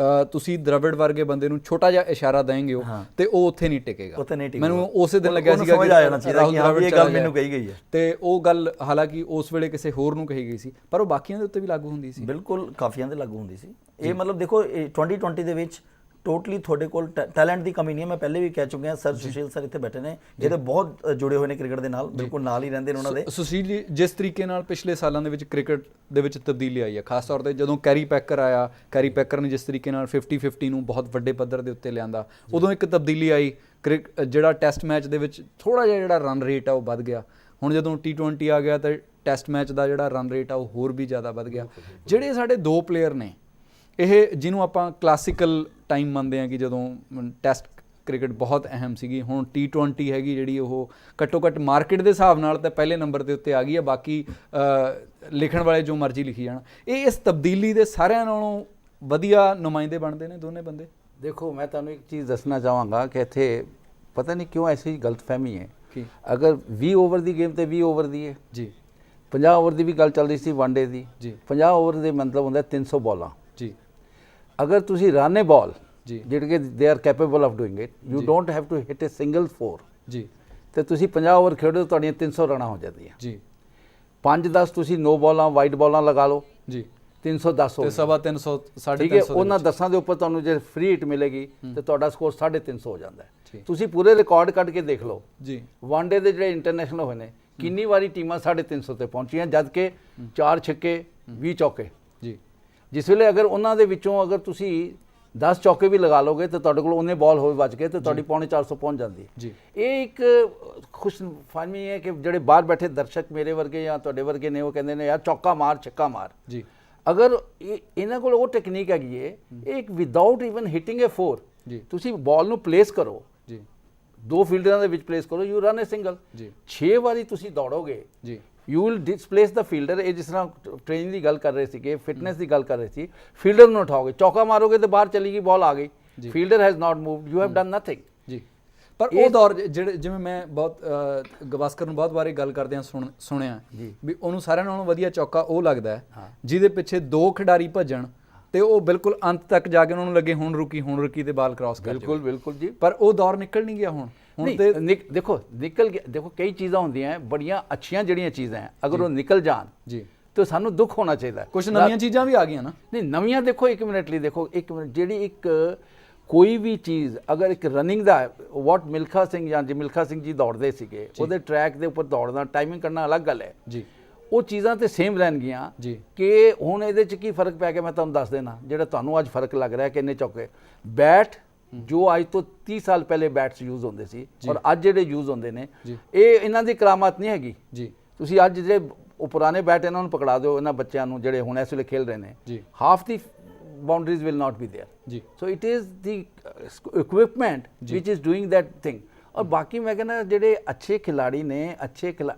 ਤੁਸੀਂ ਦ੍ਰਵਿੜ ਵਰਗੇ ਬੰਦੇ ਨੂੰ ਛੋਟਾ ਜਿਹਾ ਇਸ਼ਾਰਾ ਦੇਂਗੇ ਹੋ ਤੇ ਉਹ ਉੱਥੇ ਨਹੀਂ ਟਿਕੇਗਾ। ਮੈਨੂੰ ਉਸੇ ਦਿਨ ਲੱਗਿਆ ਸੀਗਾ ਕਿ ਰਾਹੁਲ ਦ੍ਰਵਿੜ ਇਹ ਗੱਲ ਮੈਨੂੰ ਕਹੀ ਗਈ ਹੈ ਤੇ ਉਹ ਗੱਲ ਹਾਲਾਂਕਿ ਉਸ ਵੇਲੇ ਕਿਸੇ ਹੋਰ ਨੂੰ ਕਹੀ ਗਈ ਸੀ, ਪਰ ਉਹ ਬਾਕੀਆਂ ਦੇ ਉੱਤੇ ਵੀ ਲਾਗੂ ਹੁੰਦੀ ਸੀ। ਬਿਲਕੁਲ ਕਾਫੀਆਂ ਦੇ ਲਾਗੂ ਹੁੰਦੀ ਸੀ। ਇਹ ਮਤਲਬ ਦੇਖੋ 2020 ਦੇ ਵਿੱਚ ਟੋਟਲੀ ਤੁਹਾਡੇ ਕੋਲ ਟੈਲੈਂਟ ਦੀ ਕਮੀ ਨਹੀਂ ਹੈ। ਮੈਂ ਪਹਿਲੇ ਵੀ ਕਹਿ ਚੁੱਕਿਆ, ਸਰ ਸੁਸ਼ੀਲ ਸਰ ਇੱਥੇ ਬੈਠੇ ਨੇ ਜਿਹੜੇ ਬਹੁਤ ਜੁੜੇ ਹੋਏ ਨੇ ਕ੍ਰਿਕਟ ਦੇ ਨਾਲ, ਬਿਲਕੁਲ ਨਾਲ ਹੀ ਰਹਿੰਦੇ ਨੇ ਉਹਨਾਂ ਦੇ। ਸੁਸ਼ੀਲ ਜੀ, ਜਿਸ ਤਰੀਕੇ ਨਾਲ ਪਿਛਲੇ ਸਾਲਾਂ ਦੇ ਵਿੱਚ ਕ੍ਰਿਕਟ ਦੇ ਵਿੱਚ ਤਬਦੀਲੀ ਆਈ ਹੈ, ਖਾਸ ਤੌਰ ਤੇ ਜਦੋਂ ਕੈਰੀ ਪੈਕਰ ਆਇਆ, ਕੈਰੀ ਪੈਕਰ ਨੇ ਜਿਸ ਤਰੀਕੇ ਨਾਲ 50-50 ਨੂੰ ਬਹੁਤ ਵੱਡੇ ਪੱਧਰ ਦੇ ਉੱਤੇ ਲਿਆਂਦਾ, ਉਦੋਂ ਇੱਕ ਤਬਦੀਲੀ ਆਈ। ਜਿਹੜਾ ਟੈਸਟ ਮੈਚ ਦੇ ਵਿੱਚ ਥੋੜਾ ਜਿਹਾ ਜਿਹੜਾ ਰਨ ਰੇਟ ਆ ਉਹ ਵੱਧ ਗਿਆ। ਹੁਣ ਜਦੋਂ T20 ਆ ਗਿਆ ਤਾਂ ਟੈਸਟ ਮੈਚ ਦਾ ਜਿਹੜਾ ਰਨ ਰੇਟ ਆ ਉਹ ਹੋਰ ਵੀ ਜ਼ਿਆਦਾ ਵੱਧ ਗਿਆ। ਜਿਹੜੇ ਸਾਡੇ ਦੋ ਪਲੇਅਰ ਨੇ ਇਹ ਜਿਹਨੂੰ ਆਪਾਂ ਕਲਾਸੀਕਲ ਟਾਈਮ ਮੰਨਦੇ ਹਾਂ ਕਿ ਜਦੋਂ ਟੈਸਟ ਕ੍ਰਿਕਟ ਬਹੁਤ ਅਹਿਮ ਸੀਗੀ, ਹੁਣ T20 ਹੈਗੀ ਜਿਹੜੀ ਉਹ ਘੱਟੋ ਘੱਟ ਮਾਰਕੀਟ ਦੇ ਹਿਸਾਬ ਨਾਲ ਤਾਂ ਪਹਿਲੇ ਨੰਬਰ ਦੇ ਉੱਤੇ ਆ ਗਈ ਹੈ। ਬਾਕੀ ਲਿਖਣ ਵਾਲੇ ਜੋ ਮਰਜ਼ੀ ਲਿਖੀ ਜਾਣ, ਇਹ ਇਸ ਤਬਦੀਲੀ ਦੇ ਸਾਰਿਆਂ ਨਾਲੋਂ ਵਧੀਆ ਨੁਮਾਇੰਦੇ ਬਣਦੇ ਨੇ ਦੋਨੇ ਬੰਦੇ। ਦੇਖੋ ਮੈਂ ਤੁਹਾਨੂੰ ਇੱਕ ਚੀਜ਼ ਦੱਸਣਾ ਚਾਹਾਂਗਾ ਕਿ ਇੱਥੇ ਪਤਾ ਨਹੀਂ ਕਿਉਂ ਐਸੀ ਗਲਤਫਹਿਮੀ ਹੈ ਕਿ ਅਗਰ 20 ਓਵਰ ਦੀ ਗੇਮ ਤੇ 20 ਓਵਰ ਦੀ ਹੈ ਜੀ, 50 ਓਵਰ ਦੀ ਵੀ ਗੱਲ ਚੱਲ ਰਹੀ ਸੀ ਵਨਡੇ ਦੀ ਜੀ। 50 ਓਵਰ ਦੇ ਮਤਲਬ ਹੁੰਦਾ 300 ਬਾਲਾਂ ਜੀ। ਅਗਰ ਤੁਸੀਂ ਰਨ ਏ ਬਾਲ ਜੀ ਜਿਹੜੇ ਕਿ they are capable of doing it, you don't have to hit a single 4 ਜੀ, ਤੇ ਤੁਸੀਂ 50 ਓਵਰ ਖੇਡੋ ਤੁਹਾਡੀਆਂ 300 ਰਨਾਂ ਹੋ ਜਾਂਦੀਆਂ ਜੀ। 5-10 ਤੁਸੀਂ ਨੋ ਬਾਲਾਂ ਵਾਈਟ ਬਾਲਾਂ ਲਗਾ ਲਓ ਜੀ, 310 ਹੋ ਤੇ 350 ਠੀਕ ਹੈ। 350 ਉਹਨਾਂ 10 ਦੇ ਉੱਪਰ ਤੁਹਾਨੂੰ ਜੇ ਫ੍ਰੀ ਹਿੱਟ ਮਿਲੇਗੀ ਤੇ ਤੁਹਾਡਾ ਸਕੋਰ 350 ਹੋ ਜਾਂਦਾ ਹੈ। ਤੁਸੀਂ ਪੂਰੇ ਰਿਕਾਰਡ ਕੱਢ ਕੇ ਦੇਖ ਲਓ ਜੀ, ਵਨਡੇ ਦੇ ਜਿਹੜੇ ਇੰਟਰਨੈਸ਼ਨਲ ਹੋਏ ਨੇ ਕਿੰਨੀ ਵਾਰੀ ਟੀਮਾਂ 350 ਤੇ ਪਹੁੰਚੀਆਂ, ਜਦ ਕਿ 4 ਛੱਕੇ 20 ਚੌਕੇ। ਜੀ, ਜਿਸ ਵੇਲੇ ਅਗਰ ਉਹਨਾਂ ਦੇ ਵਿੱਚੋਂ ਅਗਰ ਤੁਸੀਂ 10 ਚੌਕੇ ਵੀ ਲਗਾ ਲੋਗੇ ਤੇ ਤੁਹਾਡੇ ਕੋਲ ਉਹਨੇ ਬਾਲ ਹੋਵੇ ਬਚ ਕੇ ਤੇ ਤੁਹਾਡੀ 450 ਪਹੁੰਚ ਜਾਂਦੀ ਹੈ ਜੀ। ਇਹ ਇੱਕ ਖੁਸ਼ਫਹਿਮੀ ਹੈ ਕਿ ਜਿਹੜੇ ਬਾਹਰ ਬੈਠੇ ਦਰਸ਼ਕ ਮੇਰੇ ਵਰਗੇ ਜਾਂ ਤੁਹਾਡੇ ਵਰਗੇ ਨੇ ਉਹ ਕਹਿੰਦੇ ਨੇ ਯਾਰ ਚੌਕਾ ਮਾਰ ਛੱਕਾ ਮਾਰ। ਜੀ, ਅਗਰ ਇਹਨਾਂ ਕੋਲ ਉਹ ਟੈਕਨੀਕ ਹੈਗੀ ਹੈ, ਇੱਕ ਵਿਦਆਊਟ ਇਵਨ ਹਿਟਿੰਗ ਏ 4 ਜੀ, ਤੁਸੀਂ ਬਾਲ ਨੂੰ ਪਲੇਸ ਕਰੋ ਜੀ, ਦੋ ਫੀਲਡਰਾਂ ਦੇ ਵਿੱਚ ਪਲੇਸ ਕਰੋ, ਯੂ ਰਨ ਏ ਸਿੰਗਲ। ਜੀ, 6 ਵਾਰੀ ਤੁਸੀਂ ਦੌੜੋਗੇ ਜੀ, you will displace the fielder. ਇਹ ਜਿਸ ਤਰ੍ਹਾਂ ਟ੍ਰੇਨਿੰਗ ਦੀ ਗੱਲ ਕਰ ਰਹੇ ਸੀਗੇ, ਫਿਟਨੈਸ ਦੀ ਗੱਲ ਕਰ ਰਹੇ ਸੀ, ਫੀਲਡਰ ਨੂੰ ਉਠਾਓਗੇ, ਚੌਕਾ ਮਾਰੋਗੇ ਤੇ ਬਾਹਰ ਚਲੀ ਗਈ ਬਾਲ ਆ ਗਈ, fielder has not moved, you have done nothing. ਜੀ। ਪਰ ਉਹ ਦੌਰ ਜਿਹੜੇ ਜਿਵੇਂ ਮੈਂ ਬਹੁਤ ਗਵਾਸਕਰ ਨੂੰ ਬਹੁਤ ਵਾਰੀ ਗੱਲ ਕਰਦਿਆਂ ਸੁਣਿਆ ਵੀ ਉਹਨੂੰ ਸਾਰਿਆਂ ਨਾਲੋਂ ਵਧੀਆ ਚੌਕਾ ਉਹ ਲੱਗਦਾ ਹੈ ਜਿਹਦੇ ਪਿੱਛੇ ਦੋ ਖਿਡਾਰੀ ਭੱਜਣ ਤੇ ਉਹ ਬਿਲਕੁਲ ਅੰਤ ਤੱਕ ਜਾ ਕੇ ਉਹਨਾਂ ਨੂੰ ਲੱਗੇ ਹੁਣ ਰੁਕੀ ਤੇ ਬਾਲ ਕ੍ਰਾਸ ਕਰ ਜਾਵੇ। ਬਿਲਕੁਲ ਜੀ। ਪਰ ਉਹ ਦੌਰ ਨਿਕਲ ਨਹੀਂ ਗਿਆ ਹੁਣ ਤੇ ਦੇਖੋ ਨਿਕਲ ਗਿਆ। ਦੇਖੋ ਕਈ ਚੀਜ਼ਾਂ ਹੁੰਦੀਆਂ ਬੜੀਆਂ ਅੱਛੀਆਂ ਜਿਹੜੀਆਂ ਚੀਜ਼ਾਂ ਹੈ, ਅਗਰ ਉਹ ਨਿਕਲ ਜਾਣ ਜੀ ਤੇ ਸਾਨੂੰ ਦੁੱਖ ਹੋਣਾ ਚਾਹੀਦਾ। ਕੁਝ ਨਵੀਆਂ ਚੀਜ਼ਾਂ ਵੀ ਆ ਗਈਆਂ ਨਾ। ਨਹੀਂ ਨਵੀਆਂ ਦੇਖੋ, ਇੱਕ ਮਿੰਟ ਲਈ ਦੇਖੋ, ਇੱਕ ਮਿੰਟ, ਜਿਹੜੀ ਇੱਕ ਕੋਈ ਵੀ ਚੀਜ਼ ਅਗਰ ਇੱਕ ਰਨਿੰਗ ਦਾ ਵਾਟ ਮਿਲਖਾ ਸਿੰਘ ਜਾਂ ਮਿਲਖਾ ਸਿੰਘ ਜੀ ਦੌੜਦੇ ਸੀਗੇ, ਉਹਦੇ ਟਰੈਕ ਦੇ ਉੱਪਰ ਦੌੜਨਾ, ਟਾਈਮਿੰਗ ਕਰਨਾ ਅਲੱਗ ਗੱਲ ਹੈ ਜੀ। ਉਹ ਚੀਜ਼ਾਂ ਤੇ ਸੇਮ ਰਹਿਣਗੀਆਂ ਕਿ ਹੁਣ ਇਹਦੇ 'ਚ ਕੀ ਫਰਕ ਪੈ ਗਿਆ ਮੈਂ ਤੁਹਾਨੂੰ ਦੱਸ ਦੇਣਾ। ਜਿਹੜਾ ਤੁਹਾਨੂੰ ਅੱਜ ਫਰਕ ਲੱਗ ਰਿਹਾ ਕਿ ਇੰਨੇ ਚੌਕੇ ਬੈਟ ਜੋ ਅੱਜ ਤੋਂ 30 ਸਾਲ ਪਹਿਲੇ ਬੈਟਸ ਯੂਜ਼ ਹੁੰਦੇ ਸੀ ਔਰ ਅੱਜ ਜਿਹੜੇ ਯੂਜ਼ ਹੁੰਦੇ ਨੇ, ਇਹ ਇਹਨਾਂ ਦੀ ਕਰਾਮਾਤ ਨਹੀਂ ਹੈਗੀ ਜੀ। ਤੁਸੀਂ ਅੱਜ ਜਿਹੜੇ ਉਹ ਪੁਰਾਣੇ ਬੈਟ ਇਹਨਾਂ ਨੂੰ ਪਕੜਾ ਦਿਓ ਇਹਨਾਂ ਬੱਚਿਆਂ ਨੂੰ ਜਿਹੜੇ ਹੁਣ ਇਸ ਵੇਲੇ ਖੇਲ ਰਹੇ ਨੇ, half the boundaries will not be there. So it is the equipment which is doing that thing. ਔਰ ਬਾਕੀ ਮੈਂ ਕਹਿੰਦਾ ਜਿਹੜੇ ਅੱਛੇ ਖਿਲਾੜੀ ਨੇ,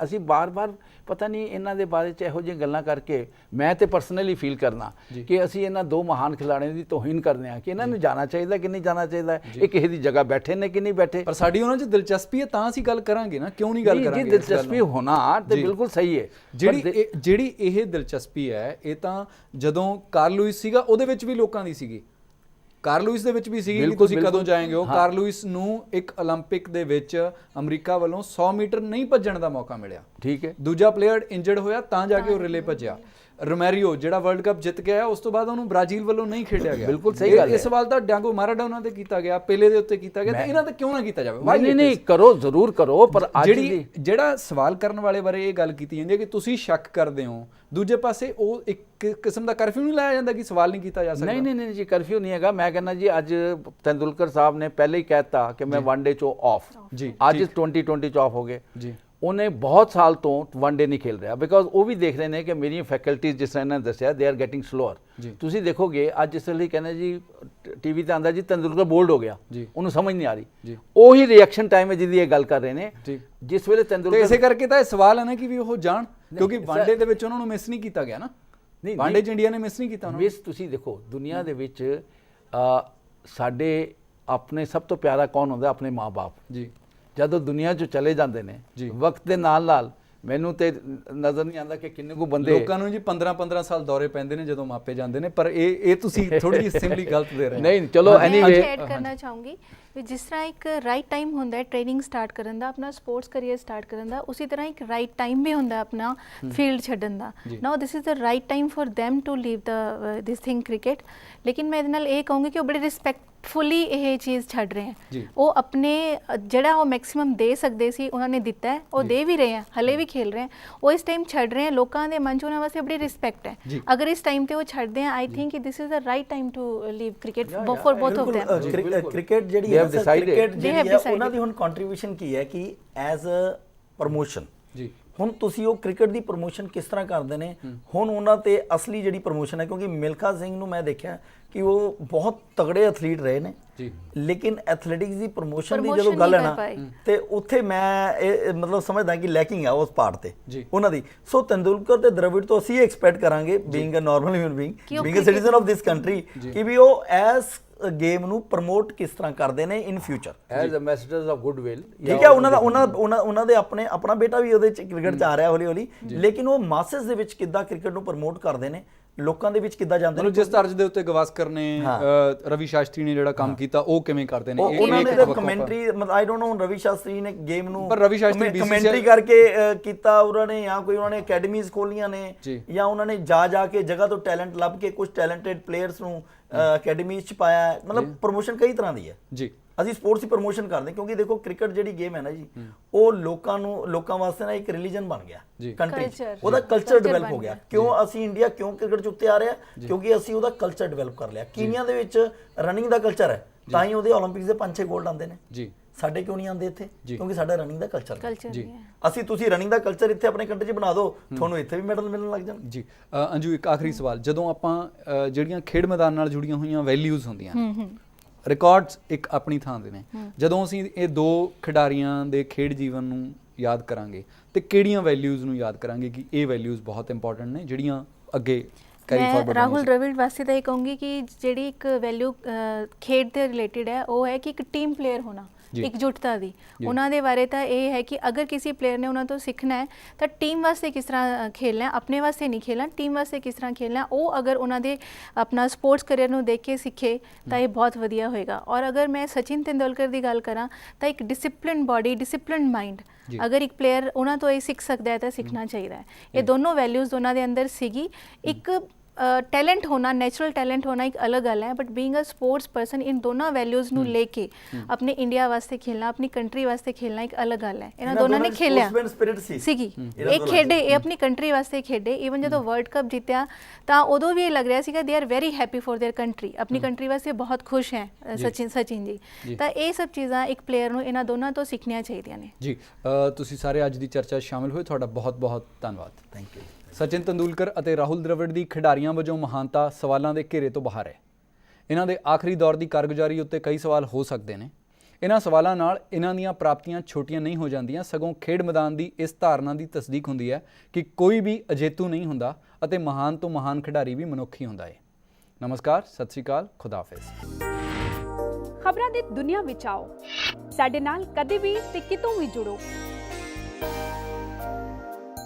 ਅਸੀਂ ਬਾਰ-ਬਾਰ ਪਤਾ ਨਹੀਂ ਇਹਨਾਂ ਦੇ ਬਾਰੇ 'ਚ ਇਹੋ ਜਿਹੀਆਂ ਗੱਲਾਂ ਕਰਕੇ ਮੈਂ ਤੇ ਪਰਸਨਲੀ ਫੀਲ ਕਰਨਾ ਕਿ ਅਸੀਂ ਇਹਨਾਂ ਦੋ ਮਹਾਨ ਖਿਲਾੜੀਆਂ ਦੀ ਤੋਹੀਨ ਕਰਦੇ ਹਾਂ ਕਿ ਇਹਨਾਂ ਨੂੰ ਜਾਣਾ ਚਾਹੀਦਾ ਕਿ ਨਹੀਂ ਜਾਣਾ ਚਾਹੀਦਾ, ਇਹ ਕਿਸੇ ਦੀ ਜਗ੍ਹਾ ਬੈਠੇ ਨੇ ਕਿ ਨਹੀਂ ਬੈਠੇ। ਪਰ ਸਾਡੀ ਉਹਨਾਂ 'ਚ ਦਿਲਚਸਪੀ ਹੈ ਤਾਂ ਅਸੀਂ ਗੱਲ ਕਰਾਂਗੇ ਨਾ, ਕਿਉਂ ਨਹੀਂ ਗੱਲ ਕਰਾਂਗੇ? ਜੀ ਦਿਲਚਸਪੀ ਹੋਣਾ ਤੇ ਬਿਲਕੁਲ ਸਹੀ ਹੈ। ਜਿਹੜੀ ਇਹ ਦਿਲਚਸਪੀ ਹੈ ਇਹ ਤਾਂ ਜਦੋਂ ਕਾਰਲ ਲੂਇਸ ਸੀਗਾ ਉਹਦੇ ਵਿੱਚ ਵੀ ਲੋਕਾਂ ਦੀ ਸੀਗੀ, ਕਾਰਲ ਲੂਇਸ ਦੇ ਵਿੱਚ ਵੀ ਸੀਗੀ ਕਿ ਤੁਸੀਂ ਕਦੋਂ ਜਾਏਂਗੇ। ਉਹ ਕਾਰਲ ਲੂਇਸ ਨੂੰ ਇੱਕ 올림픽 ਦੇ ਵਿੱਚ ਅਮਰੀਕਾ ਵੱਲੋਂ 100 ਮੀਟਰ ਨਹੀਂ ਭੱਜਣ ਦਾ ਮੌਕਾ ਮਿਲਿਆ, ਠੀਕ ਹੈ। ਦੂਜਾ ਪਲੇਅਰ ਇੰਜਰਡ ਹੋਇਆ ਤਾਂ ਜਾ ਕੇ ਉਹ ਰਿਲੇ ਭੱਜਿਆ। ਰੋਮੈਰੀਓ ਜਿਹੜਾ ਵਰਲਡ ਕੱਪ ਜਿੱਤ ਕੇ ਆਇਆ ਉਸ ਤੋਂ ਬਾਅਦ ਉਹਨੂੰ ਬ੍ਰਾਜ਼ੀਲ ਵੱਲੋਂ ਨਹੀਂ ਖੇਡਿਆ ਗਿਆ। ਬਿਲਕੁਲ ਸਹੀ ਗੱਲ ਹੈ। ਇਹ ਸਵਾਲ ਤਾਂ ਡਿਆਗੋ ਮਾਰਾਡੋਨਾ ਤੇ ਕੀਤਾ ਗਿਆ, ਪੇਲੇ ਦੇ ਉੱਤੇ ਕੀਤਾ ਗਿਆ, ਤੇ ਇਹਨਾਂ ਤੇ ਕਿਉਂ ਨਾ ਕੀਤਾ ਜਾਵੇ? ਨਹੀਂ ਕਰੋ, ਜ਼ਰੂਰ ਕਰੋ, ਪਰ ਅੱਜ ਜਿਹੜਾ ਸਵਾਲ ਕਰਨ ਵਾਲੇ ਬਾਰੇ ਇਹ ਗੱਲ ਕੀਤੀ ਜਾਂਦੀ ਹੈ ਕਿ ਤੁਸੀਂ ਸ਼ੱਕ ਕਰਦੇ ਹੋ, ਦੂਜੇ ਪਾਸੇ ਉਹ ਇੱਕ ਕਿਸਮ ਦਾ ਕਰਫਿਊ ਨਹੀਂ ਲਾਇਆ ਜਾਂਦਾ ਕਿ ਸਵਾਲ ਨਹੀਂ ਕੀਤਾ ਜਾ ਸਕਦਾ? ਨਹੀਂ ਜੀ, ਕਰਫਿਊ ਨਹੀਂ ਹੈਗਾ। ਮੈਂ ਕਹਿੰਦਾ ਜੀ ਅੱਜ ਤੇਂਦੁਲਕਰ ਸਾਹਿਬ ਨੇ ਪਹਿਲੇ ਹੀ ਕਹਿਤਾ ਕਿ ਮੈਂ ਵਨਡੇ ਚੋਂ ਆਫ, ਅੱਜ 2020 ਚ ਆਫ ਹੋ ਗਏ ਜੀ। ਉਹਨੇ ਬਹੁਤ ਸਾਲ ਤੋਂ ਵਨਡੇ ਨਹੀਂ ਖੇਲ ਰਿਹਾ, ਬਿਕਾਜ਼ ਉਹ ਵੀ ਦੇਖ ਰਹੇ ਨੇ ਕਿ ਮੇਰੀਆਂ ਫੈਕਲਟੀਜ਼ ਜਿਸ ਤਰ੍ਹਾਂ ਇਹਨਾਂ ਨੇ ਦੱਸਿਆ ਦੇ ਆਰ ਗੈਟਿੰਗ ਸਲੋਅਰ। ਤੁਸੀਂ ਦੇਖੋਗੇ ਅੱਜ ਇਸ ਲਈ ਕਹਿੰਦੇ ਜੀ ਟੀਵੀ ਤੇ ਆਂਦਾ ਜੀ ਤੇਂਦੁਲਕਰ ਬੋਲਡ ਹੋ ਗਿਆ, ਉਹਨੂੰ ਸਮਝ ਨਹੀਂ ਆ ਰਹੀ। ਉਹੀ ਰਿਐਕਸ਼ਨ ਟਾਈਮ ਹੈ ਜਿਹਦੀ ਇਹ ਗੱਲ ਕਰ ਰਹੇ ਨੇ, ਜਿਸ ਵੇਲੇ ਤੇਂਦੁਲਕਰ, ਇਸੇ ਕਰਕੇ ਤਾਂ ਇਹ ਸਵਾਲ ਹੈ ਨਾ ਕਿ ਵੀ ਉਹ ਜਾਣ, ਕਿਉਂਕਿ ਵਨਡੇ ਦੇ ਵਿੱਚ ਉਹਨਾਂ ਨੂੰ ਮਿਸ ਨਹੀਂ ਕੀਤਾ ਗਿਆ ਨਾ। ਨਹੀਂ, ਵਨਡੇ 'ਚ ਇੰਡੀਆ ਨੇ ਮਿਸ ਨਹੀਂ ਕੀਤਾ ਉਹਨਾਂ ਨੂੰ। ਮਿਸ ਤੁਸੀਂ ਦੇਖੋ ਦੁਨੀਆ ਦੇ ਵਿੱਚ ਸਾਡੇ ਆਪਣੇ ਸਭ ਤੋਂ ਪਿਆਰਾ ਕੌਣ ਹੁੰਦਾ? ਆਪਣੇ ਮਾਂ-ਬਾਪ ਜੀ। ਜਦੋਂ ਦੁਨੀਆ 'ਚ ਚਲੇ ਜਾਂਦੇ ਨੇ ਵਕਤ ਦੇ ਨਾਲ ਮੈਨੂੰ ਤੇ ਨਜ਼ਰ ਨਹੀਂ ਆਉਂਦਾ ਕਿ ਕਿੰਨੇ ਕੋ ਬੰਦੇ, ਲੋਕਾਂ ਨੂੰ ਜੀ 15 ਸਾਲ ਦੌਰੇ ਪੈਂਦੇ ਨੇ ਜਦੋਂ ਮਾਪੇ ਜਾਂਦੇ ਨੇ, ਪਰ ਇਹ ਤੁਸੀਂ ਥੋੜੀ ਜਿਹੀ ਸਿੰਪਲੀ ਗਲਤ ਦੇ ਰਹੇ। ਨਹੀਂ ਚਲੋ ਐਨੀਵੇ ਐਡ ਕਰਨਾ ਚਾਹੂੰਗੀ ਵੀ ਜਿਸ ਤਰ੍ਹਾਂ ਇੱਕ ਰਾਈਟ ਟਾਈਮ ਹੁੰਦਾ ਹੈ ਟ੍ਰੇਨਿੰਗ ਸਟਾਰਟ ਕਰਨ ਦਾ, ਆਪਣਾ ਸਪੋਰਟਸ ਕਰੀਅਰ ਸਟਾਰਟ ਕਰਨ ਦਾ, ਉਸੇ ਤਰ੍ਹਾਂ ਇੱਕ ਰਾਈਟ ਟਾਈਮ ਵੀ ਹੁੰਦਾ ਆਪਣਾ ਫੀਲਡ ਛੱਡਣ ਦਾ। Now this is the right time for them to leave the this thing cricket. ਲੇਕਿਨ ਮੈਂ ਇਹਦੇ ਨਾਲ ਇਹ ਕਹੂੰਗੀ ਕਿ ਉਹ ਬੜੇ ਰਿਸਪੈਕਟਫੁਲੀ ਇਹ ਚੀਜ਼ ਛੱਡ ਰਹੇ ਹੈ। ਉਹ ਆਪਣੇ ਜਿਹੜਾ ਉਹ ਮੈਕਸਿਮਮ ਦੇ ਸਕਦੇ ਸੀ ਉਹਨਾਂ ਨੇ ਦਿੱਤਾ ਹੈ, ਉਹ ਦੇ ਵੀ ਰਹੇ ਹੈ, ਹਲੇ ਵੀ ਖੇਲ ਰਹੇ ਹੈ, ਉਹ ਇਸ ਟਾਈਮ ਛੱਡ ਰਹੇ ਹੈ। ਲੋਕਾਂ ਦੇ ਮਨ 'ਚ ਉਹਨਾਂ ਵਾਸਤੇ ਬੜੀ ਰਿਸਪੈਕਟ ਹੈ। ਅਗਰ ਇਸ ਟਾਈਮ ਤੇ ਉਹ ਛੱਡਦੇ ਆ, ਆਈ ਥਿੰਕ ਕਿ this is the right time to leave cricket for both of them। Cricket ਜਿਹੜੀ ਹੈ ਉਹਨਾਂ ਦੀ ਹੁਣ ਕੰਟਰੀਬਿਊਸ਼ਨ ਕੀ ਹੈ ਕਿ ਐਜ਼ ਅ ਪ੍ਰੋਮੋਸ਼ਨ ਜੀ, ਹੁਣ ਤੁਸੀਂ ਉਹ ਕ੍ਰਿਕਟ ਦੀ ਪ੍ਰੋਮੋਸ਼ਨ ਕਿਸ ਤਰ੍ਹਾਂ ਕਰਦੇ ਨੇ? ਹੁਣ ਉਹਨਾਂ ਤੇ ਅਸਲੀ ਜਿਹੜੀ ਪ੍ਰੋਮੋਸ਼ਨ ਹੈ, ਕਿਉਂਕਿ ਮਿਲਖਾ ਸਿੰਘ ਨੂੰ ਮੈਂ ਦੇਖਿਆ ਕਿ ਉਹ ਬਹੁਤ ਤਗੜੇ ਐਥਲੀਟ ਰਹੇ ਨੇ ਜੀ, ਲੇਕਿਨ ਐਥਲੈਟਿਕਸ ਦੀ ਪ੍ਰੋਮੋਸ਼ਨ ਦੀ ਜਦੋਂ ਗੱਲ ਹੈ ਨਾ, ਤੇ ਉੱਥੇ ਮੈਂ ਇਹ ਮਤਲਬ ਸਮਝਦਾ ਕਿ ਲੈਕਿੰਗ ਆ ਉਸ ਪਾਰਟ ਤੇ ਉਹਨਾਂ ਦੀ। ਸੋ ਤੇਂਦੁਲਕਰ ਤੇ ਦ੍ਰਵਿੜ ਤੋਂ ਅਸੀਂ ਐਕਸਪੈਕਟ ਕਰਾਂਗੇ, being a normal human being a citizen of this country, ਕਿ ਵੀ ਉਹ ਐਸ ਗੇਮ ਨੂੰ ਪ੍ਰਮੋਟ ਕਿਸ ਤਰ੍ਹਾਂ ਕਰਦੇ ਨੇ in future as ambassadors of goodwill. ਠੀਕ ਹੈ, ਉਹਨਾਂ ਦੇ ਆਪਣਾ ਬੇਟਾ ਵੀ ਉਹਦੇ ਚ ਕ੍ਰਿਕਟ ਚ ਆ ਰਿਹਾ ਹੌਲੀ, ਲੇਕਿਨ ਉਹ ਮਾਸਸ ਦੇ ਵਿੱਚ ਕਿੱਦਾਂ ਕ੍ਰਿਕਟ ਨੂੰ ਪ੍ਰਮੋਟ ਕਰਦੇ ਨੇ, ਲੋਕਾਂ ਦੇ ਵਿੱਚ ਕਿੱਦਾਂ ਜਾਂਦੇ ਨੇ। ਜਿਸ ਤਰਜ ਦੇ ਉੱਤੇ ਗਵਾਸਕਰ ਨੇ, ਰਵੀ ਸ਼ਾਸਤਰੀ ਨੇ ਜਿਹੜਾ ਕੰਮ ਕੀਤਾ, ਉਹ ਕਿਵੇਂ ਕਰਦੇ ਨੇ? ਉਹਨਾਂ ਨੇ commentary, I don't know Ravi Shastri ਨੇ ਗੇਮ ਨੂੰ ਪਰ ਰਵੀ ਸ਼ਾਸਤਰੀ ਕਮੈਂਟਰੀ ਕਰਕੇ ਕੀਤਾ ਉਹਨਾਂ ਨੇ, ਜਾਂ ਕੋਈ ਉਹਨਾਂ ਨੇ ਅਕੈਡਮੀਜ਼ ਖੋਲੀਆਂ ਨੇ, ਜਾਂ ਉਹਨਾਂ ਨੇ ਜਾ ਕੇ ਜਗ੍ਹਾ ਤੋਂ ਟੈਲੈਂਟ ਲੱਭ ਕੇ ਕੁਝ ਟੈਲੈਂਟਡ ਪਲੇਅਰਸ ਨੂੰ ਅਕੈਡਮੀਜ਼ ਚ ਪਾਇਆ। ਮਤਲਬ ਪ੍ਰੋਮੋਸ਼ਨ ਕਈ ਤਰ੍ਹਾਂ ਦੀ ਹੈ ਜੀ। ਅਸੀਂ ਸਪੋਰਟਸ ਦੀ ਪ੍ਰੋਮੋਸ਼ਨ ਕਰਦੇ, ਕਿਉਂਕਿ ਦੇਖੋ ਕ੍ਰਿਕਟ ਜਿਹੜੀ ਗੇਮ ਹੈ ਨਾ ਜੀ, ਉਹ ਲੋਕਾਂ ਵਾਸਤੇ ਨਾ ਇੱਕ ਰਿਲੀਜਨ ਬਣ ਗਿਆ ਕੰਟਰੀ, ਉਹਦਾ ਕਲਚਰ ਡਿਵੈਲਪ ਹੋ ਗਿਆ। ਕਿਉਂ ਅਸੀਂ ਇੰਡੀਆ ਕਿਉਂ ਕ੍ਰਿਕਟ ਚ ਉੱਤੇ ਆ ਰਿਹਾ? ਕਿਉਂਕਿ ਅਸੀਂ ਉਹਦਾ ਕਲਚਰ ਡਿਵੈਲਪ ਕਰ ਲਿਆ। ਕੀਨੀਆ ਦੇ ਵਿੱਚ ਰਨਿੰਗ ਦਾ ਕਲਚਰ ਹੈ, ਤਾਂ ਹੀ ਉਹਦੇ ਓਲੰਪਿਕਸ ਦੇ 5-6 ਗੋਲਡ ਆਉਂਦੇ ਨੇ ਜੀ। ਸਾਡੇ ਕਿਉਂ ਨਹੀਂ ਆਉਂਦੇ ਇੱਥੇ? ਕਿਉਂਕਿ ਸਾਡਾ ਰਨਿੰਗ ਦਾ ਕਲਚਰ ਜੀ। ਤੁਸੀਂ ਰਨਿੰਗ ਦਾ ਕਲਚਰ ਇੱਥੇ ਆਪਣੇ ਕੰਟਰੀ 'ਚ ਬਣਾ ਦਿਓ, ਤੁਹਾਨੂੰ ਇੱਥੇ ਵੀ ਮੈਡਲ ਮਿਲਣ ਲੱਗ ਜਾਣ ਜੀ। ਅੰਜੂ, ਇੱਕ ਆਖਰੀ ਸਵਾਲ, ਜਦੋਂ ਆਪਾਂ ਜਿਹੜੀਆਂ ਖੇਡ ਮੈਦਾਨ ਨਾਲ ਜੁੜੀਆਂ ਹੋਈਆਂ ਵੈਲਿਊਜ਼ ਹੁੰਦੀਆਂ, ਰਿਕਾਰਡਸ ਇੱਕ ਆਪਣੀ ਥਾਂ ਦੇ ਨੇ, ਜਦੋਂ ਅਸੀਂ ਇਹ ਦੋ ਖਿਡਾਰੀਆਂ ਦੇ ਖੇਡ ਜੀਵਨ ਨੂੰ ਯਾਦ ਕਰਾਂਗੇ ਤੇ ਕਿਹੜੀਆਂ ਵੈਲਿਊਜ਼ ਨੂੰ ਯਾਦ ਕਰਾਂਗੇ ਕਿ ਇਹ ਵੈਲਿਊਜ਼ ਬਹੁਤ ਇੰਪੋਰਟੈਂਟ ਨੇ ਜਿਹੜੀਆਂ ਅੱਗੇ ਕੈਰੀ ਫਾਰਵਰਡ? ਰਾਹੁਲ ਦ੍ਰਵਿੜ ਵਾਸਤੇ ਤਾਂ ਇਹ ਕਹੂੰਗੀ ਕਿ ਜਿਹੜੀ ਇੱਕ ਵੈਲਿਊ ਖੇਡ ਦੇ ਰਿਲੇਟਡ ਹੈ, ਉਹ ਹੈ ਕਿ ਇੱਕ ਟੀਮ ਪਲੇਅਰ ਹੋਣਾ, ਇਕਜੁੱਟਤਾ ਦੀ। ਉਹਨਾਂ ਦੇ ਬਾਰੇ ਤਾਂ ਇਹ ਹੈ ਕਿ ਅਗਰ ਕਿਸੇ ਪਲੇਅਰ ਨੇ ਉਹਨਾਂ ਤੋਂ ਸਿੱਖਣਾ ਹੈ ਤਾਂ ਟੀਮ ਵਾਸਤੇ ਕਿਸ ਤਰ੍ਹਾਂ ਖੇਲਣਾ, ਆਪਣੇ ਵਾਸਤੇ ਨਹੀਂ ਖੇਲਣਾ, ਟੀਮ ਵਾਸਤੇ ਕਿਸ ਤਰ੍ਹਾਂ ਖੇਲਣਾ, ਉਹ ਅਗਰ ਉਹਨਾਂ ਦੇ ਆਪਣਾ ਸਪੋਰਟਸ ਕਰੀਅਰ ਨੂੰ ਦੇਖ ਕੇ ਸਿੱਖੇ ਤਾਂ ਇਹ ਬਹੁਤ ਵਧੀਆ ਹੋਏਗਾ। ਔਰ ਅਗਰ ਮੈਂ ਸਚਿਨ ਤੇਂਦੁਲਕਰ ਦੀ ਗੱਲ ਕਰਾਂ ਤਾਂ ਇੱਕ ਡਿਸਿਪਲਿਨ ਬਾਡੀ, ਡਿਸਿਪਲਿਨ ਮਾਈਂਡ, ਅਗਰ ਇੱਕ ਪਲੇਅਰ ਉਹਨਾਂ ਤੋਂ ਇਹ ਸਿੱਖ ਸਕਦਾ ਹੈ ਤਾਂ ਸਿੱਖਣਾ ਚਾਹੀਦਾ ਹੈ। ਇਹ ਦੋਨੋਂ ਵੈਲਿਊਜ਼ ਉਹਨਾਂ ਦੇ ਅੰਦਰ ਸੀਗੀ। ਇੱਕ ਟੈਲੈਂਟ ਹੋਣਾ, ਨੈਚੁਰਲ ਟੈਲੈਂਟ ਹੋਣਾ ਇੱਕ ਅਲੱਗ ਗੱਲ ਹੈ, but being a sports person in ਦੋਨਾਂ ਵੈਲਿਊਜ਼ ਨੂੰ ਲੈ ਕੇ ਆਪਣੇ ਇੰਡੀਆ ਵਾਸਤੇ ਖੇਲਣਾ, ਆਪਣੀ ਕੰਟਰੀ ਵਾਸਤੇ ਖੇਲਣਾ ਇੱਕ ਅਲੱਗ ਗੱਲ ਹੈ। ਇਹਨਾਂ ਦੋਨਾਂ ਨੇ ਖੇਲਿਆ ਸੀਗੀ, ਇਹ ਖੇਡੇ, ਇਹ ਆਪਣੀ ਕੰਟਰੀ ਵਾਸਤੇ ਖੇਡੇ। ਈਵਨ ਜਦੋਂ ਵਰਲਡ ਕੱਪ ਜਿੱਤਿਆ ਤਾਂ ਉਦੋਂ ਵੀ ਇਹ ਲੱਗ ਰਿਹਾ ਸੀਗਾ they are very happy for their country, ਆਪਣੀ ਕੰਟਰੀ ਵਾਸਤੇ ਬਹੁਤ ਖੁਸ਼ ਹੈ ਸਚਿਨ ਜੀ। ਤਾਂ ਇਹ ਸਭ ਚੀਜ਼ਾਂ ਇੱਕ ਪਲੇਅਰ ਨੂੰ ਇਹਨਾਂ ਦੋਨਾਂ ਤੋਂ ਸਿੱਖਣੀਆਂ ਚਾਹੀਦੀਆਂ ਨੇ ਜੀ। ਤੁਸੀਂ ਸਾਰੇ ਅੱਜ ਦੀ ਚਰਚਾ ਸ਼ਾਮਿਲ ਹੋਏ, ਤੁਹਾਡਾ ਬਹੁਤ ਬਹੁਤ ਧੰਨਵਾਦ। Thank you. ਸਚਿਨ ਤੇਂਦੁਲਕਰ ਅਤੇ ਰਾਹੁਲ ਦ੍ਰਵਿੜ ਦੀ ਖਿਡਾਰੀਆਂ ਵਜੋਂ ਮਹਾਨਤਾ ਸਵਾਲਾਂ ਦੇ ਘੇਰੇ ਤੋਂ ਬਾਹਰ ਹੈ। ਇਹਨਾਂ ਦੇ ਆਖਰੀ ਦੌਰ ਦੀ ਕਾਰਗੁਜ਼ਾਰੀ ਉੱਤੇ ਕਈ ਸਵਾਲ ਹੋ ਸਕਦੇ ਨੇ। ਇਹਨਾਂ ਸਵਾਲਾਂ ਨਾਲ ਇਹਨਾਂ ਦੀਆਂ ਪ੍ਰਾਪਤੀਆਂ ਛੋਟੀਆਂ ਨਹੀਂ ਹੋ ਜਾਂਦੀਆਂ, ਸਗੋਂ ਖੇਡ ਮੈਦਾਨ ਦੀ ਇਸ ਧਾਰਨਾ ਦੀ ਤਸਦੀਕ ਹੁੰਦੀ ਹੈ ਕਿ ਕੋਈ ਵੀ ਅਜੇਤੂ ਨਹੀਂ ਹੁੰਦਾ ਅਤੇ ਮਹਾਨ ਤੋਂ ਮਹਾਨ ਖਿਡਾਰੀ ਵੀ ਮਨੁੱਖ ਹੀ ਹੁੰਦਾ ਹੈ। ਨਮਸਕਾਰ, ਸਤਿ ਸ਼੍ਰੀ ਅਕਾਲ, ਖੁਦਾ ਹਾਫਿਜ਼। ਖਬਰਾਂ ਦੀ ਦੁਨੀਆ ਵਿੱਚ ਆਓ, ਸਾਡੇ ਨਾਲ ਕਦੇ ਵੀ ਤੇ ਕਿਤੋਂ ਵੀ ਜੁੜੋ।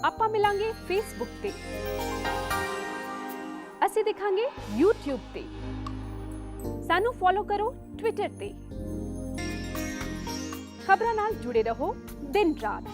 ਆਪਾਂ ਮਿਲਾਂਗੇ ਫੇਸਬੁੱਕ ਤੇ, ਅਸੀਂ ਦਿਖਾਂਗੇ YouTube ਤੇ, ਸਾਨੂੰ ਫੋਲੋ ਕਰੋ ਟਵਿੱਟਰ ਤੇ। ਖਬਰਾਂ ਨਾਲ ਜੁੜੇ ਰਹੋ ਦਿਨ ਰਾਤ।